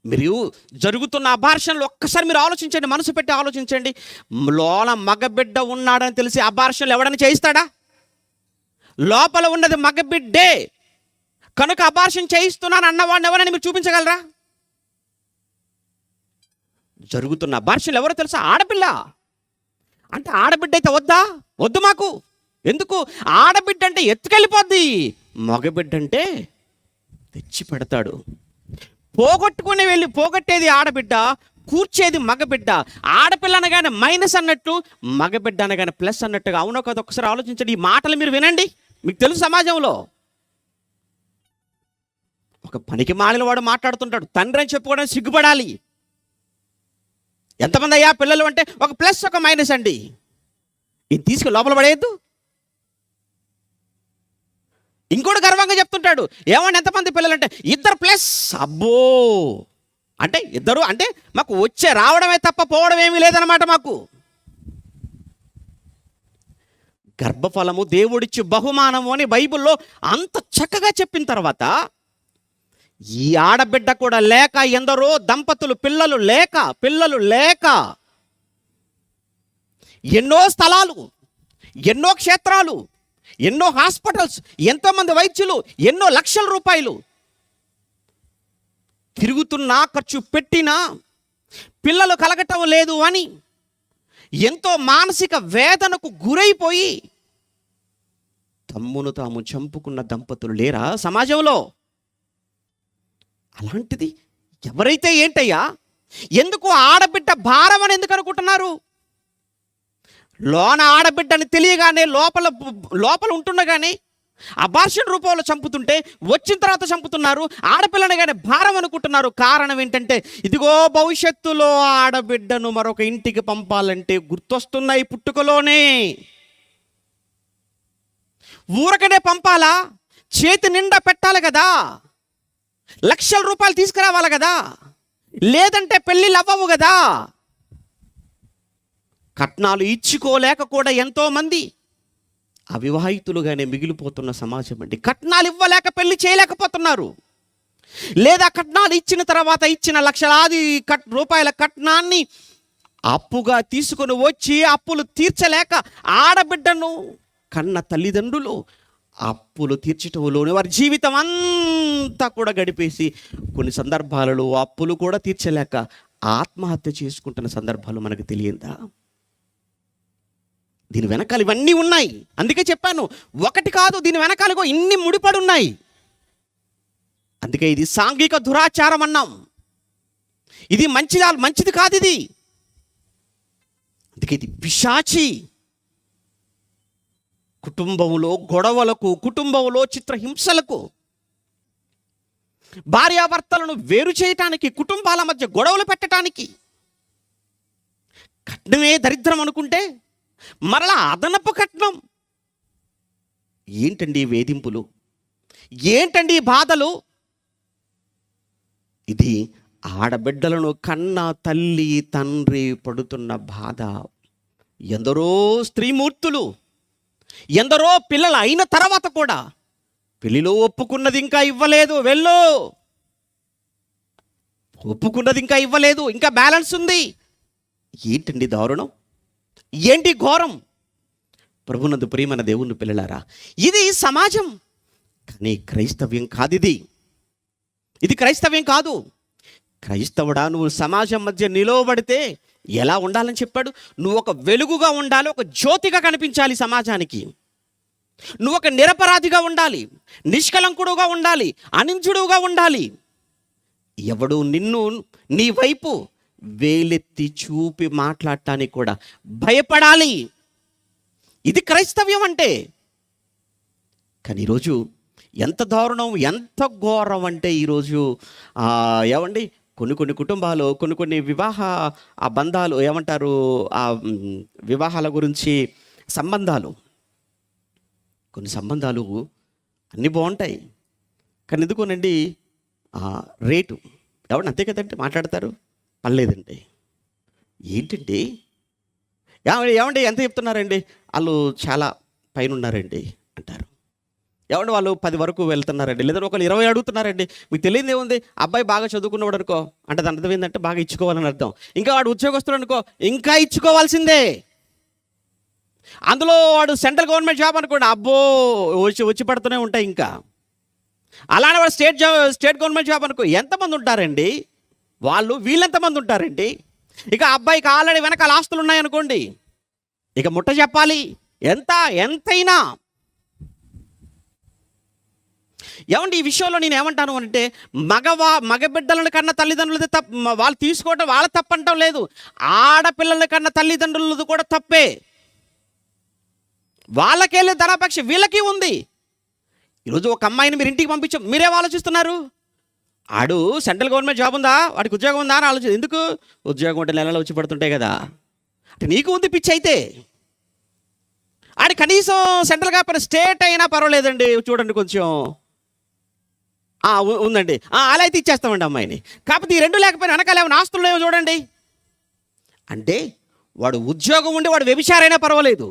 మీరు జరుగుతున్న అబార్షన్లు ఒక్కసారి మీరు ఆలోచించండి, మనసు పెట్టి ఆలోచించండి. లోన మగబిడ్డ ఉన్నాడని తెలిసి అబార్షన్లు ఎవడని చేయిస్తాడా? లోపల ఉన్నది మగబిడ్డే కనుక అబార్షన్ చేయిస్తున్నాను అన్నవాడిని ఎవరని మీరు చూపించగలరా? జరుగుతున్న అబార్షన్లు ఎవరో తెలుసా? ఆడపిల్ల. అంటే ఆడబిడ్డ అయితే వద్దు మాకు. ఎందుకు? ఆడబిడ్డ అంటే ఎత్తుకెళ్ళిపోద్ది, మగబిడ్డ అంటే తెచ్చి పెడతాడు. పోగొట్టేది ఆడబిడ్డ, కూర్చేది మగబిడ్డ. ఆడపిల్ల అనగానే మైనస్ అన్నట్టు, మగబిడ్డ అనగానే ప్లస్ అన్నట్టుగా. అవునో కదా? ఒకసారి ఆలోచించండి. ఈ మాటలు మీరు వినండి. మీకు తెలుసు, సమాజంలో ఒక పనికి మాలిన వాడు మాట్లాడుతుంటాడు, తండ్రి అని చెప్పుకోవడానికి సిగ్గుపడాలి. ఎంతమంది అయ్యా పిల్లలు అంటే ఒక ప్లస్ ఒక మైనస్ అండి. ఇది తీసుకు లోపల పడేయద్దు. ఇంకోటి గర్వంగా చెప్తుంటాడు, ఏమన్నా ఎంతమంది పిల్లలంటే 2 ప్లస్. అబ్బో, అంటే 2 అంటే మాకు రావడమే తప్ప పోవడం ఏమీ లేదనమాట. మాకు గర్భఫలము దేవుడిచ్చి బహుమానము అని బైబిల్లో అంత చక్కగా చెప్పిన తర్వాత, ఈ ఆడబిడ్డ కూడా లేక ఎందరో దంపతులు పిల్లలు లేక ఎన్నో స్థలాలు, ఎన్నో క్షేత్రాలు, ఎన్నో హాస్పిటల్స్, ఎంతోమంది వైద్యులు, ఎన్నో లక్షల రూపాయలు తిరుగుతున్నా, ఖర్చు పెట్టినా పిల్లలు కలగటం లేదు అని ఎంతో మానసిక వేదనకు గురైపోయి తమ్మును తాము చంపుకున్న దంపతులు లేరా సమాజంలో? అలాంటిది ఎవరైతే ఏంటయ్యా? ఎందుకు ఆడబిడ్డ భారం అని ఎందుకు అనుకుంటున్నారు? లోన ఆడబిడ్డని తెలియగానే లోపల ఉంటుండగానే అబార్షన్ రూపంలో చంపుతుంటే, వచ్చిన తర్వాత చంపుతున్నారు. ఆడపిల్లనగానే భారం అనుకుంటున్నారు. కారణం ఏంటంటే, ఇదిగో భవిష్యత్తులో ఆడబిడ్డను మరొక ఇంటికి పంపాలంటే గుర్తొస్తున్నాయి పుట్టుకలోనే. ఊరకనే పంపాలా? చేతి నిండా పెట్టాలి కదా, లక్షల రూపాయలు తీసుకురావాలి కదా, లేదంటే పెళ్ళిళ్ళు అవ్వవు కదా. కట్నాలు ఇచ్చుకోలేక కూడా ఎంతోమంది అవివాహితులుగానే మిగిలిపోతున్న సమాజం అండి. కట్నాలు ఇవ్వలేక పెళ్లి చేయలేకపోతున్నారు. లేదా కట్నాలు ఇచ్చిన తర్వాత ఇచ్చిన లక్షలాది రూపాయల కట్నాన్ని అప్పుగా తీసుకొని వచ్చి అప్పులు తీర్చలేక ఆడబిడ్డను కన్న తల్లిదండ్రులు అప్పులు తీర్చటంలోనే వారి జీవితం అంతా కూడా గడిపేసి కొన్ని సందర్భాలలో అప్పులు కూడా తీర్చలేక ఆత్మహత్య చేసుకుంటున్న సందర్భాలు మనకు తెలియదా? దీని వెనకాల ఇవన్నీ ఉన్నాయి. అందుకే చెప్పాను, ఒకటి కాదు, దీని వెనకాల ఇన్ని ముడిపడి ఉన్నాయి. అందుకే ఇది సాంఘిక దురాచారం అన్నాం. ఇది మంచిది కాదు. ఇది అందుకే ఇది పిశాచి. కుటుంబంలో గొడవలకు, కుటుంబంలో చిత్రహింసలకు, భార్యాభర్తలను వేరు చేయటానికి, కుటుంబాల మధ్య గొడవలు పెట్టడానికి. కట్నమే దరిద్రం అనుకుంటే మరలా అదనపు కట్నం. ఏంటండి వేధింపులు? ఏంటండి బాధలు? ఇది ఆడబిడ్డలను కన్న తల్లి తండ్రి పడుతున్న బాధ. ఎందరో స్త్రీమూర్తులు, ఎందరో పిల్లలు అయిన తర్వాత కూడా పెళ్లిలో ఒప్పుకున్నది ఇంకా ఇవ్వలేదు, ఒప్పుకున్నది ఇంకా ఇవ్వలేదు, ఇంకా బ్యాలెన్స్ ఉంది. ఏంటండి దారుణం? ఏంటి ఘోరం? ప్రభునందు ప్రియమైన దేవుని పిల్లలారా, ఇది సమాజం. కానీ క్రైస్తవ్యం కాదు. ఇది క్రైస్తవ్యం కాదు. క్రైస్తవుడా, నువ్వు సమాజం మధ్య నిలవబడితే ఎలా ఉండాలని చెప్పాడు? నువ్వు ఒక వెలుగుగా ఉండాలి, ఒక జ్యోతిగా కనిపించాలి సమాజానికి. నువ్వు ఒక నిరపరాధిగా ఉండాలి, నిష్కలంకుడుగా ఉండాలి, అనింజుడుగా ఉండాలి. ఎవడు నిన్ను నీ వైపు వేలెత్తి చూపి మాట్లాడటానికి కూడా భయపడాలి. ఇది క్రైస్తవ్యం అంటే. కానీ ఈరోజు ఎంత దారుణం, ఎంత ఘోరం అంటే ఈరోజు ఏమండి, కొన్ని కుటుంబాలు, కొన్ని వివాహ ఆ బంధాలు ఏమంటారు, ఆ వివాహాల గురించి సంబంధాలు, కొన్ని సంబంధాలు అన్నీ బాగుంటాయి. కానీ ఎందుకోనండి రేటు ఎవరు అంతే కదంటే మాట్లాడతారు, పర్లేదండి. ఏంటండి ఏమండి ఎంత చెప్తున్నారండి, వాళ్ళు చాలా పైన ఉన్నారండి అంటారు. ఏమంటే వాళ్ళు 10 వరకు వెళ్తున్నారండి, లేదంటే ఒకళ్ళు 20 అడుగుతున్నారండి. మీకు తెలియదు ఏముంది, అబ్బాయి బాగా చదువుకున్నవాడు అనుకో, అంటే దాని అర్థం ఏంటంటే బాగా ఇచ్చుకోవాలని అర్థం. ఇంకా వాడు ఉద్యోగస్తుడు అనుకో, ఇంకా ఇచ్చుకోవాల్సిందే. అందులో వాడు సెంట్రల్ గవర్నమెంట్ జాబ్ అనుకోండి, అబ్బో వచ్చి పడుతూనే ఉంటాయి. ఇంకా అలానే వాడు స్టేట్ గవర్నమెంట్ జాబ్ అనుకో, ఎంతమంది ఉంటారండి వాళ్ళు, వీళ్ళెంతమంది ఉంటారండి. ఇక అబ్బాయికి ఆల్రెడీ వెనకాల ఆస్తులు ఉన్నాయనుకోండి, ఇక ముట్ట చెప్పాలి ఎంతైనా. ఏమండి ఈ విషయంలో నేను ఏమంటాను అంటే, మగబిడ్డలను కన్నా తల్లిదండ్రులది వాళ్ళు తీసుకోవటం వాళ్ళ తప్పంటం లేదు, ఆడపిల్లల కన్నా తల్లిదండ్రులది కూడా తప్పే. వాళ్ళకెళ్ళే ధనాపేక్ష వీళ్ళకి ఉంది. ఈరోజు ఒక అమ్మాయిని మీరు ఇంటికి పంపించాం, మీరేం ఆలోచిస్తున్నారు, ఆడు సెంట్రల్ గవర్నమెంట్ జాబ్ ఉందా, వాడికి ఉద్యోగం ఉందా అని ఆలోచన. ఎందుకు, ఉద్యోగం ఉంటే నెలలో వచ్చి పడుతుంటాయి కదా, అంటే నీకు ఉంది పిచ్చి. అయితే ఆడి కనీసం సెంట్రల్ కాకపోయినా స్టేట్ అయినా పర్వాలేదండి, చూడండి కొంచెం ఉందండి, అలా అయితే ఇచ్చేస్తామండి అమ్మాయిని. కాకపోతే ఈ రెండు లేకపోయినా వెనకాల ఏమైనా ఆస్తులు ఏమో చూడండి. అంటే వాడు ఉద్యోగం ఉండి వాడు వ్యభిచారైనా పర్వాలేదు,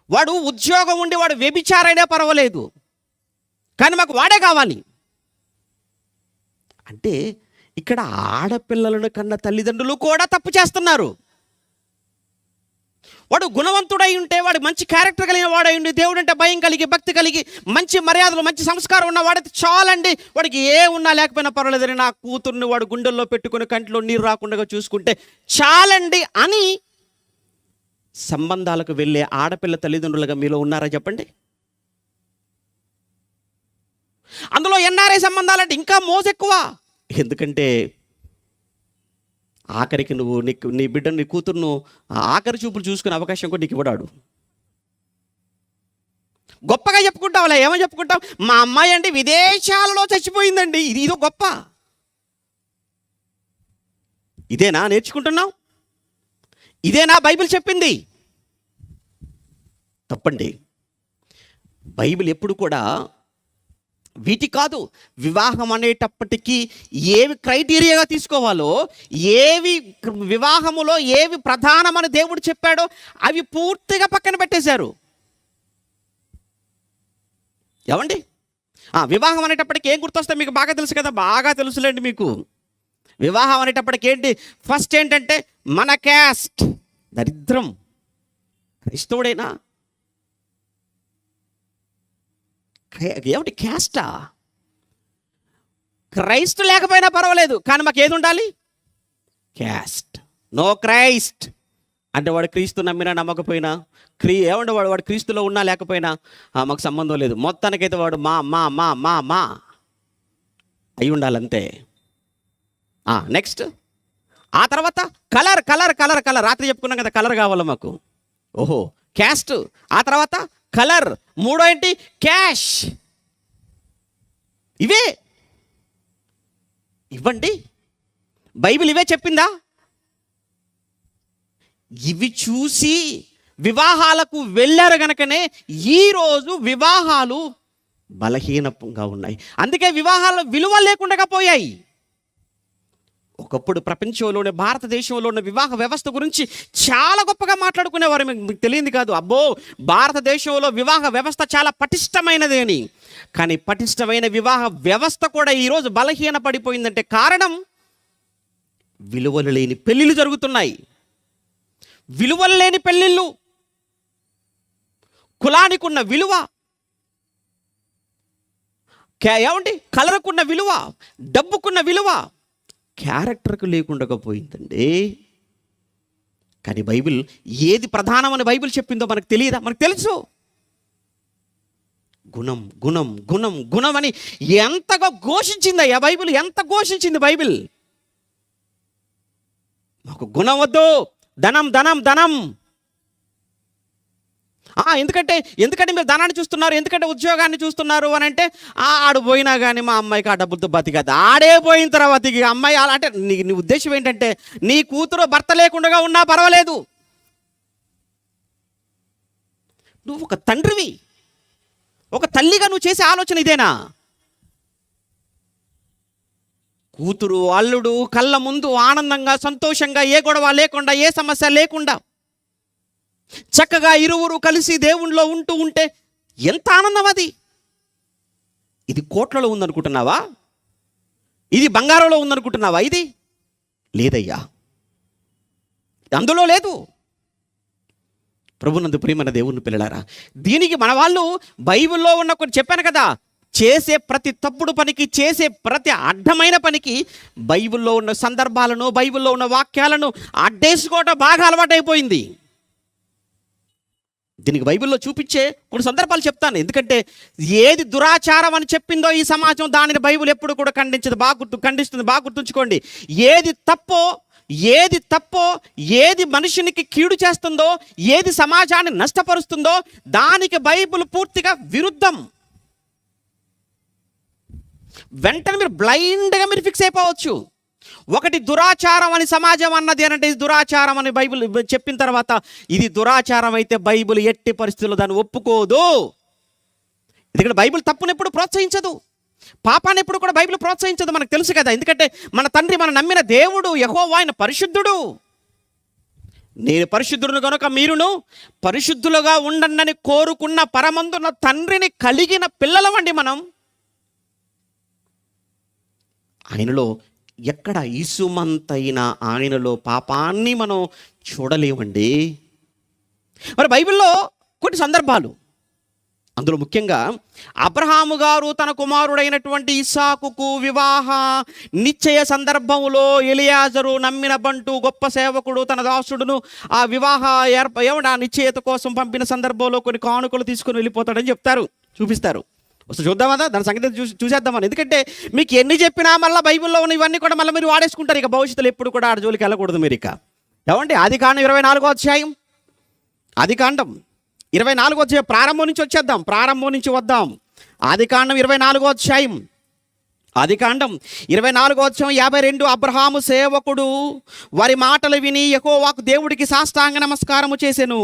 వాడు ఉద్యోగం ఉండి వాడు వ్యభిచారైనా పర్వాలేదు, కానీ మాకు వాడే కావాలి. అంటే ఇక్కడ ఆడపిల్లలను కన్నా తల్లిదండ్రులు కూడా తప్పు చేస్తున్నారు. వాడు గుణవంతుడై ఉంటే, వాడు మంచి క్యారెక్టర్ కలిగిన వాడై ఉండి, దేవుడు అంటే భయం కలిగి, భక్తి కలిగి, మంచి మర్యాదలు, మంచి సంస్కారం ఉన్న వాడైతే చాలండి. వాడికి ఏ ఉన్నా లేకపోయినా పర్వాలేదని, నా కూతుర్ని వాడు గుండెల్లో పెట్టుకుని కంట్లో నీరు రాకుండా చూసుకుంటే చాలండి అని సంబంధాలకు వెళ్ళే ఆడపిల్ల తల్లిదండ్రులుగా మీలో ఉన్నారా చెప్పండి. అందులో ఎన్ఆర్ఐ సంబంధాలంటే ఇంకా మోసెక్కువ. ఎందుకంటే ఆఖరికి నువ్వు నీ బిడ్డను, నీ కూతురును ఆఖరి చూపులు చూసుకునే అవకాశం కూడా నీకు ఇవ్వడాడు. గొప్పగా చెప్పుకుంటావులే, ఏమో చెప్పుకుంటావు, మా అమ్మాయి అండి విదేశాలలో చచ్చిపోయిందండి, ఇదో గొప్ప. ఇదేనా నేర్చుకుంటున్నావు? ఇదేనా బైబిల్ చెప్పింది? తప్పండి. బైబిల్ ఎప్పుడు కూడా వీటి కాదు. వివాహం అనేటప్పటికీ ఏవి క్రైటీరియాగా తీసుకోవాలో, ఏవి వివాహములో ఏవి ప్రధానమని దేవుడు చెప్పాడో అవి పూర్తిగా పక్కన పెట్టేశారు. ఏమండి వివాహం అనేటప్పటికి ఏం గుర్తొస్తే మీకు బాగా తెలుసు కదా, బాగా తెలుసులేండి మీకు. వివాహం అనేటప్పటికి ఏంటి, ఫస్ట్ ఏంటంటే మన క్యాస్ట్, దరిద్రం. క్రైస్తవుడైనా ఏమిటి క్యాస్టా? క్రైస్ట్ లేకపోయినా పర్వాలేదు, కానీ మాకు ఏది ఉండాలి, క్యాస్ట్. నో క్రైస్ట్ అంటే వాడు క్రీస్తు నమ్మినా నమ్మకపోయినా, ఏమంటే వాడు క్రీస్తులో ఉన్నా లేకపోయినా మాకు సంబంధం లేదు, మొత్తానికైతే వాడు మా మా మా మా మా అయి ఉండాలంతే. నెక్స్ట్ ఆ తర్వాత కలర్ కలర్ కలర్ కలర్, రాత్రి చెప్పుకున్నాం కదా కలర్ కావాలి మాకు. ఓహో క్యాస్ట్, ఆ తర్వాత కలర్, మూడో ఏంటి క్యాష్. ఇవ్వండి, బైబిల్ ఇవే చెప్పిందా? ఇవి చూసి వివాహాలకు వెళ్ళారు గనకనే ఈరోజు వివాహాలు బలహీనంగా ఉన్నాయి. అందుకే వివాహాల విలువ లేకుండా పోయాయి. ఒకప్పుడు ప్రపంచంలోనే, భారతదేశంలో ఉన్న వివాహ వ్యవస్థ గురించి చాలా గొప్పగా మాట్లాడుకునేవారు. మీకు తెలియదు కాదు, అబ్బో భారతదేశంలో వివాహ వ్యవస్థ చాలా పటిష్టమైనది అని. కానీ పటిష్టమైన వివాహ వ్యవస్థ కూడా ఈరోజు బలహీన పడిపోయిందంటే కారణం విలువలు లేని పెళ్ళిళ్ళు జరుగుతున్నాయి. విలువలు లేని పెళ్ళిళ్ళు, కులానికి ఉన్న విలువ, ఏమండి కలర్కున్న విలువ, డబ్బుకున్న విలువ, క్యారెక్టర్కు లేకుండా పోయిందండి. కానీ బైబిల్ ఏది ప్రధానమని బైబిల్ చెప్పిందో మనకు తెలియదా? మనకు తెలుసు. గుణం గుణం గుణం గుణం అని ఎంతగా ఘోషించిందయ్యా బైబిల్, ఎంత ఘోషించింది బైబిల్. మాకు గుణం వద్దు, ధనం ధనం ధనం. ఎందుకంటే మీరు ధనాన్ని చూస్తున్నారు, ఎందుకంటే ఉద్యోగాన్ని చూస్తున్నారు అని అంటే, ఆడు పోయినా కానీ మా అమ్మాయికి ఆ డబ్బులతో బతికదు. ఆడే పోయిన తర్వాత ఇక అమ్మాయి అలా అంటే నీ ఉద్దేశం ఏంటంటే నీ కూతురు భర్త లేకుండా ఉన్నా పర్వాలేదు. నువ్వు ఒక తండ్రివి, ఒక తల్లిగా నువ్వు చేసే ఆలోచన ఇదేనా? కూతురు అల్లుడు కళ్ళ ముందు ఆనందంగా సంతోషంగా, ఏ గొడవ లేకుండా, ఏ సమస్య లేకుండా చక్కగా ఇరువురు కలిసి దేవునిలో ఉంటే ఎంత ఆనందం అది. ఇది కోట్లలో ఉందనుకుంటున్నావా? ఇది బంగారంలో ఉందనుకుంటున్నావా? ఇది లేదయ్యా, అందులో లేదు. ప్రభునందు ప్రియమైన దేవుని పిల్లలారా, దీనికి మన వాళ్ళు బైబిల్లో ఉన్న కొన్ని చెప్పాను కదా, చేసే ప్రతి తప్పుడు పనికి, చేసే ప్రతి అడ్డమైన పనికి బైబిల్లో ఉన్న సందర్భాలను, బైబిల్లో ఉన్న వాక్యాలను అడ్డేసుకోవటం బాగా అలవాటైపోయింది. దీనికి బైబిల్లో చూపించే కొన్ని సందర్భాలు చెప్తాను. ఎందుకంటే ఏది దురాచారం అని చెప్పిందో ఈ సమాజం, దానిని బైబిల్ ఎప్పుడు కూడా ఖండించదు, ఖండిస్తుంది. బాగా గుర్తుంచుకోండి. ఏది తప్పో, ఏది మనుషునికి కీడు చేస్తుందో, ఏది సమాజాన్ని నష్టపరుస్తుందో దానికి బైబిల్ పూర్తిగా విరుద్ధం. వెంటనే మీరు బ్లైండ్గా మీరు ఫిక్స్ అయిపోవచ్చు. ఒకటి దురాచారం అని సమాజం అన్నది అంటే ఇది దురాచారం అని బైబిల్ చెప్పిన తర్వాత, ఇది దురాచారం అయితే బైబిల్ ఎట్టి పరిస్థితుల్లో దాన్ని ఒప్పుకోదు. ఎందుకంటే బైబిల్ తప్పును ఎప్పుడు ప్రోత్సహించదు, పాపాన్ని ఎప్పుడు కూడా బైబిల్ ప్రోత్సహించదు. మనకు తెలుసు కదా. ఎందుకంటే మన తండ్రి, మన నమ్మిన దేవుడు యెహోవా ఆయన పరిశుద్ధుడు. నేను పరిశుద్ధుడును కనుక మీరును పరిశుద్ధులుగా ఉండండి కోరుకున్న పరమందున తండ్రిని కలిగిన పిల్లలమండి మనం. ఆయనలో ఎక్కడ ఇసుమంతైన ఆయనలో పాపాన్ని మనం చూడలేమండి. మరి బైబిల్లో కొన్ని సందర్భాలు, అందులో ముఖ్యంగా అబ్రహాము గారు తన కుమారుడైనటువంటి ఇస్సాకుకు వివాహ నిశ్చయ సందర్భంలో ఎలియాజరు నమ్మిన బంటు గొప్ప సేవకుడు తన దాసుడును ఆ వివాహ నిశ్చయత కోసం పంపిన సందర్భంలో కొన్ని కానుకలు తీసుకుని వెళ్ళిపోతాడని చూపిస్తారు. వస్తే చూద్దామదా దాని సంగతి చూసేద్దామని. ఎందుకంటే మీకు ఎన్ని చెప్పినా మళ్ళీ బైబిల్లో ఉన్న ఇవన్నీ కూడా మళ్ళీ మీరు వాడేసుకుంటారు. ఇక భవిష్యత్తులో ఎప్పుడు కూడా ఆడ జోలికి వెళ్ళకూడదు మీరు. ఇక ఏమంటే ఆదికాండం 24వ అధ్యాయం, ఆదికాండం 24వ అధ్యాయం ప్రారంభం నుంచి వచ్చేద్దాం, ప్రారంభం నుంచి వద్దాం. ఆదికాండం 24వ అధ్యాయం, ఆదికాండం 24వ అధ్యాయం 52. అబ్రహాము సేవకుడు వారి మాటలు విని యెహోవాకు దేవుడికి సాష్టాంగ నమస్కారము చేసెను.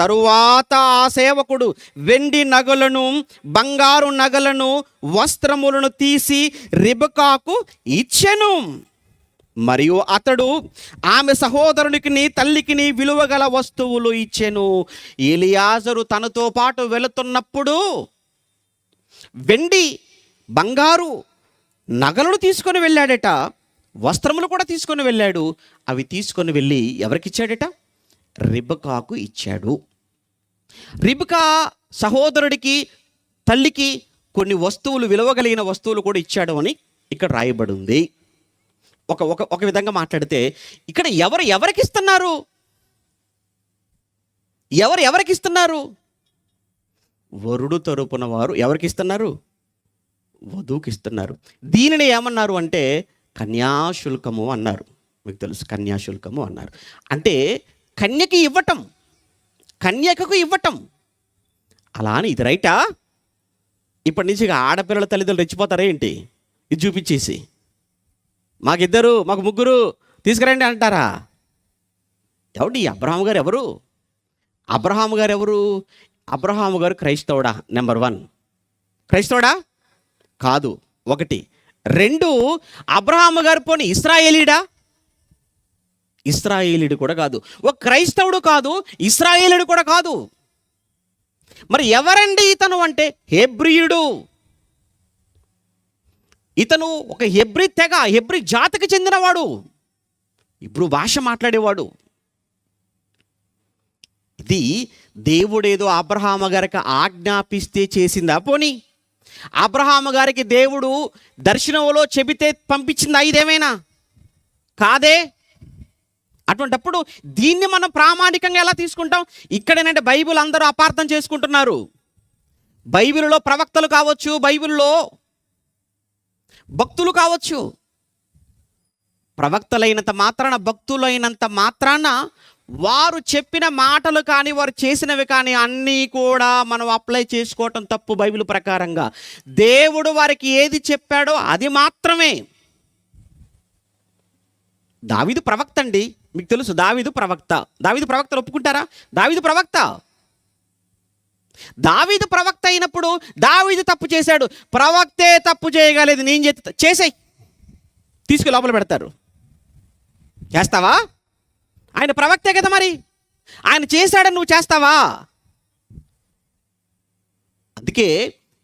తరువాత ఆ సేవకుడు వెండి నగలను, బంగారు నగలను, వస్త్రములను తీసి రిబకాకు ఇచ్చెను. మరియు అతడు ఆమె సహోదరునికి తల్లికి విలువగల వస్తువులు ఇచ్చెను. ఎలియాజరు తనతో పాటు వెళుతున్నప్పుడు వెండి బంగారు నగలను తీసుకొని వెళ్ళాడట, వస్త్రములు కూడా తీసుకొని వెళ్ళాడు. అవి తీసుకొని వెళ్ళి ఎవరికి ఇచ్చాడట? రిబకాకు ఇచ్చాడు. రిబకా సహోదరుడికి తల్లికి కొన్ని వస్తువులు, విలువగలిగిన వస్తువులు కూడా ఇచ్చాడు అని ఇక్కడ రాయబడి ఉంది. ఒక విధంగా మాట్లాడితే ఇక్కడ ఎవరికి ఇస్తున్నారు? ఎవరికి ఇస్తున్నారు? వరుడు తరపున వారు ఎవరికి ఇస్తున్నారు? వధువుకి ఇస్తున్నారు. దీనిని ఏమన్నారు అంటే కన్యాశుల్కము అన్నారు. మీకు తెలుసు, కన్యాశుల్కము అన్నారు. అంటే కన్యకి ఇవ్వటం, కన్యకకు ఇవ్వటం. అలా అని ఇది రైటా? ఇప్పటి నుంచి ఆడపిల్లల తల్లిదండ్రులు రెచ్చిపోతారా ఏంటి? ఇది చూపించేసి మాకు ముగ్గురు తీసుకురండి అంటారా? ఎవడి అబ్రహాము గారు ఎవరు? అబ్రహాము గారు క్రైస్తవుడా? నెంబర్ 1 క్రైస్తవుడా? కాదు. 1. 2 అబ్రహాము గారు పోనీ ఇశ్రాయేలీడా? ఇశ్రాయేలీడు కూడా కాదు. ఒక క్రైస్తవుడు కాదు, ఇశ్రాయేలీడు కూడా కాదు. మరి ఎవరండి ఇతను అంటే హెబ్రీయుడు. ఇతను ఒక హెబ్రీ తెగ, హెబ్రీ జాతికి చెందినవాడు, ఇబ్రూ భాష మాట్లాడేవాడు. ఇది దేవుడేదో అబ్రహాము గారికి ఆజ్ఞాపిస్తే చేసిందా? పోనీ అబ్రహాము గారికి దేవుడు దర్శనంలో చెబితే పంపించిందా ఇదేమైనా? కాదే. అటువంటప్పుడు దీన్ని మనం ప్రామాణికంగా ఎలా తీసుకుంటాం? ఇక్కడేనంటే బైబిల్ అందరూ అపార్థం చేసుకుంటున్నారు. బైబిల్లో ప్రవక్తలు కావచ్చు, బైబిల్లో భక్తులు కావచ్చు. ప్రవక్తలైనంత మాత్రాన, భక్తులైనంత మాత్రాన వారు చెప్పిన మాటలు కానీ, వారు చేసినవి కానీ అన్నీ కూడా మనం అప్లై చేసుకోవటం తప్పు. బైబిల్ ప్రకారంగా దేవుడు వారికి ఏది చెప్పాడో అది మాత్రమే. దావీదు ప్రవక్త అండి, మీకు తెలుసు. దావీదు ప్రవక్త. దావీదు ప్రవక్తలు ఒప్పుకుంటారా? దావీదు ప్రవక్త. దావీదు ప్రవక్త అయినప్పుడు దావీదు తప్పు చేశాడు. ప్రవక్తే తప్పు చేయగలేదు, నేను చేసేయి, తీసుకు లోపల పెడతారు. చేస్తావా? ఆయన ప్రవక్తే కదా, మరి ఆయన చేశాడని నువ్వు చేస్తావా? అందుకే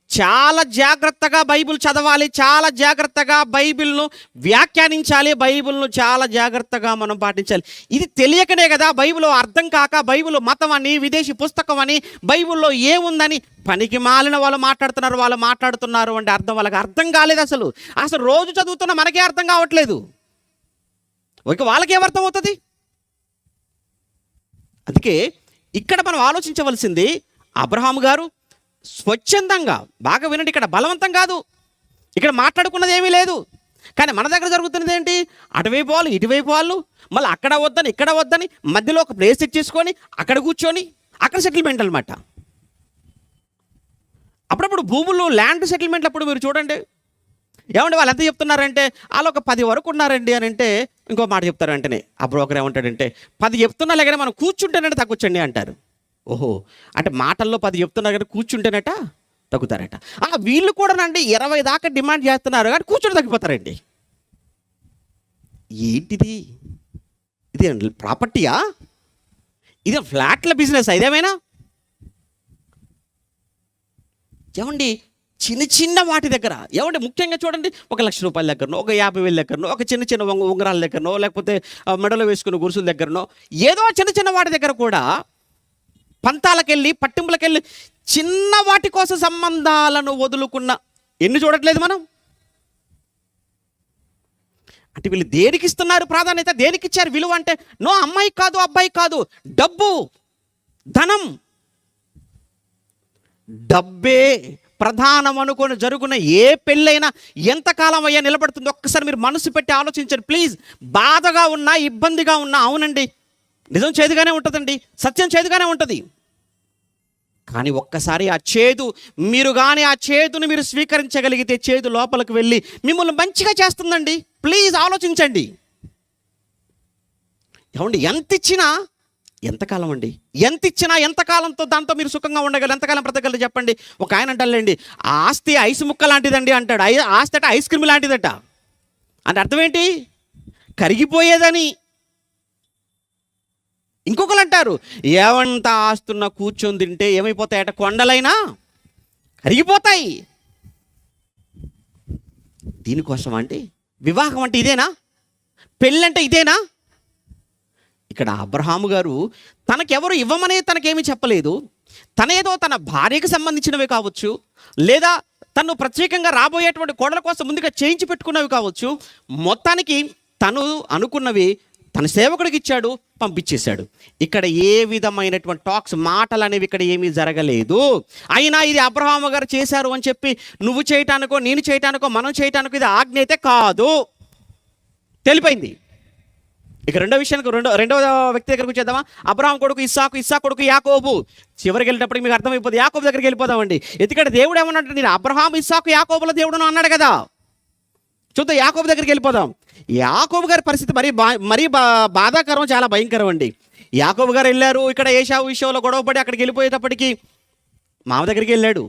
చాలా జాగ్రత్తగా బైబిల్ చదవాలి, చాలా జాగ్రత్తగా బైబిల్ను వ్యాఖ్యానించాలి, బైబిల్ను చాలా జాగ్రత్తగా మనం పాటించాలి. ఇది తెలియకనే కదా బైబిల్ అర్థం కాక, బైబిల్ మతం అని, విదేశీ పుస్తకం అని, బైబిల్లో ఏముందని పనికి మాలిన వాళ్ళు మాట్లాడుతున్నారు అంటే అర్థం, వాళ్ళకి అర్థం కాలేదు. అసలు రోజు చదువుతున్న మనకే అర్థం కావట్లేదు, ఇక వాళ్ళకేమర్థం అవుతుంది? అందుకే ఇక్కడ మనం ఆలోచించవలసింది, అబ్రహాము గారు స్వచ్ఛందంగా, బాగా వినండి, ఇక్కడ బలవంతం కాదు, ఇక్కడ మాట్లాడుకున్నది ఏమీ లేదు. కానీ మన దగ్గర జరుగుతున్నది ఏంటి? అటువైపు వాళ్ళు ఇటువైపు వాళ్ళు, మళ్ళీ అక్కడ వద్దని ఇక్కడ వద్దని, మధ్యలో ఒక ప్లేస్ ఇచ్చేసుకొని అక్కడ కూర్చొని అక్కడ సెటిల్మెంట్ అనమాట. అప్పుడప్పుడు భూములు, ల్యాండ్ సెటిల్మెంట్లు అప్పుడు మీరు చూడండి, ఏమంటే వాళ్ళు ఎంత చెప్తున్నారంటే, వాళ్ళు ఒక 10 వరకు ఉన్నారండి అని అంటే ఇంకో మాట చెప్తారు వెంటనే. ఆ బ్రోకర్ ఏమంటాడంటే, 10 చెప్తున్నా లేకపోతే మనం కూర్చుంటేనంటే తగ్గొచ్చండి అంటారు. ఓహో, అంటే మాటల్లో 10 చెప్తున్నారు కానీ కూర్చుంటేనట తగ్గుతారట. వీళ్ళు కూడానండి 20 దాకా డిమాండ్ చేస్తున్నారు కానీ కూర్చుని తగ్గిపోతారండి. ఏంటిది? ఇది ప్రాపర్టీయా? ఇది ఫ్లాట్ల బిజినెస్ ఇదేమైనా? ఏమండి, చిన్న చిన్న వాటి దగ్గర, ఏమంటే ముఖ్యంగా చూడండి, 1 లక్ష రూపాయల దగ్గరనో, ఒక 50,000 దగ్గరనో, ఒక చిన్న చిన్న ఉంగరాల దగ్గరనో, లేకపోతే మెడలో వేసుకున్న గురుసుల దగ్గరనో, ఏదో చిన్న చిన్న వాటి దగ్గర కూడా పంతాలకెళ్ళి, పట్టింపులకెళ్ళి చిన్న వాటి కోసం సంబంధాలను వదులుకున్న ఎన్ని చూడట్లేదు మనం? అంటే వీళ్ళు దేనికి ఇస్తున్నారు ప్రాధాన్యత, దేనికి ఇచ్చారు విలువ అంటే, నో, అమ్మాయి కాదు, అబ్బాయి కాదు, డబ్బు, ధనం, డబ్బే ప్రధానం అనుకొని జరుగున్న ఏ పెళ్ళైనా ఎంతకాలం అయ్యా నిలబడుతుంది? ఒక్కసారి మీరు మనసు పెట్టి ఆలోచించండి ప్లీజ్. బాధగా ఉన్నా, ఇబ్బందిగా ఉన్నా, అవునండి, నిజం చేదుగానే ఉంటుందండి, సత్యం చేదుగానే ఉంటుంది. కానీ ఒక్కసారి ఆ చేదు, మీరు కానీ ఆ చేదును మీరు స్వీకరించగలిగితే, చేదు లోపలికి వెళ్ళి మిమ్మల్ని మంచిగా చేస్తుందండి. ప్లీజ్ ఆలోచించండి. ఏమండి, ఎంత ఇచ్చినా ఎంతకాలం అండి? ఎంత ఇచ్చినా ఎంతకాలంతో దాంతో మీరు సుఖంగా ఉండగలరు, ఎంతకాలం బ్రతకగలరు చెప్పండి? ఒక ఆయన అంటారులేండి, ఆస్తి ఐస్ ముక్క లాంటిదండి అంటాడు. ఆస్తి అట ఐస్ క్రీమ్ లాంటిదట. అంటే అర్థం ఏంటి? కరిగిపోయేదని. ఇంకొకరు అంటారు, ఏమంత ఆస్తున్నా కూర్చొని తింటే ఏమైపోతాయట? కొండలైనా కరిగిపోతాయి. దీనికోసం అండి వివాహం అంటే ఇదేనా? పెళ్ళంటే ఇదేనా? ఇక్కడ అబ్రహాము గారు తనకెవరు ఇవ్వమనే తనకేమీ చెప్పలేదు. తనేదో తన భార్యకు సంబంధించినవి కావచ్చు, లేదా తను ప్రత్యేకంగా రాబోయేటువంటి కోడల కోసం ముందుగా చేయించి పెట్టుకున్నవి కావచ్చు. మొత్తానికి తను అనుకున్నవి తన సేవకుడికి ఇచ్చాడు, పంపించేశాడు. ఇక్కడ ఏ విధమైనటువంటి టాక్స్, మాటలు అనేవి ఇక్కడ ఏమీ జరగలేదు. అయినా ఇది అబ్రహాము గారు చేశారు అని చెప్పి నువ్వు చేయటానికో, నేను చేయటానికో, మనం చేయటానికో ఇది ఆజ్ఞ అయితే కాదు, తెలిపోయింది. ఇక రెండో విషయానికి రెండవ వ్యక్తి దగ్గరకు వచ్చేద్దామా? అబ్రహాం కొడుకు ఇస్సాకు, ఇస్సాకు కొడుకు యాకోబు. చివరికి వెళ్ళేటప్పటికి మీకు అర్థమైపోతుంది, యాకోబు దగ్గరికి వెళ్ళిపోదామండి. ఎందుకంటే దేవుడు ఏమన్నాడు? నేను అబ్రహాం, ఇస్సాకు, యాకోబుల దేవుడును అన్నాడు కదా. చూద్దాం, యాకోబు దగ్గరికి వెళ్ళిపోదాం. యాకోబు గారి పరిస్థితి మరీ బాధాకరం, చాలా భయంకరం అండి. యాకోబు గారు వెళ్ళారు, ఇక్కడ ఏశావు విషయంలో గొడవపడి అక్కడికి వెళ్ళిపోయేటప్పటికి మామ దగ్గరికి వెళ్ళాడు,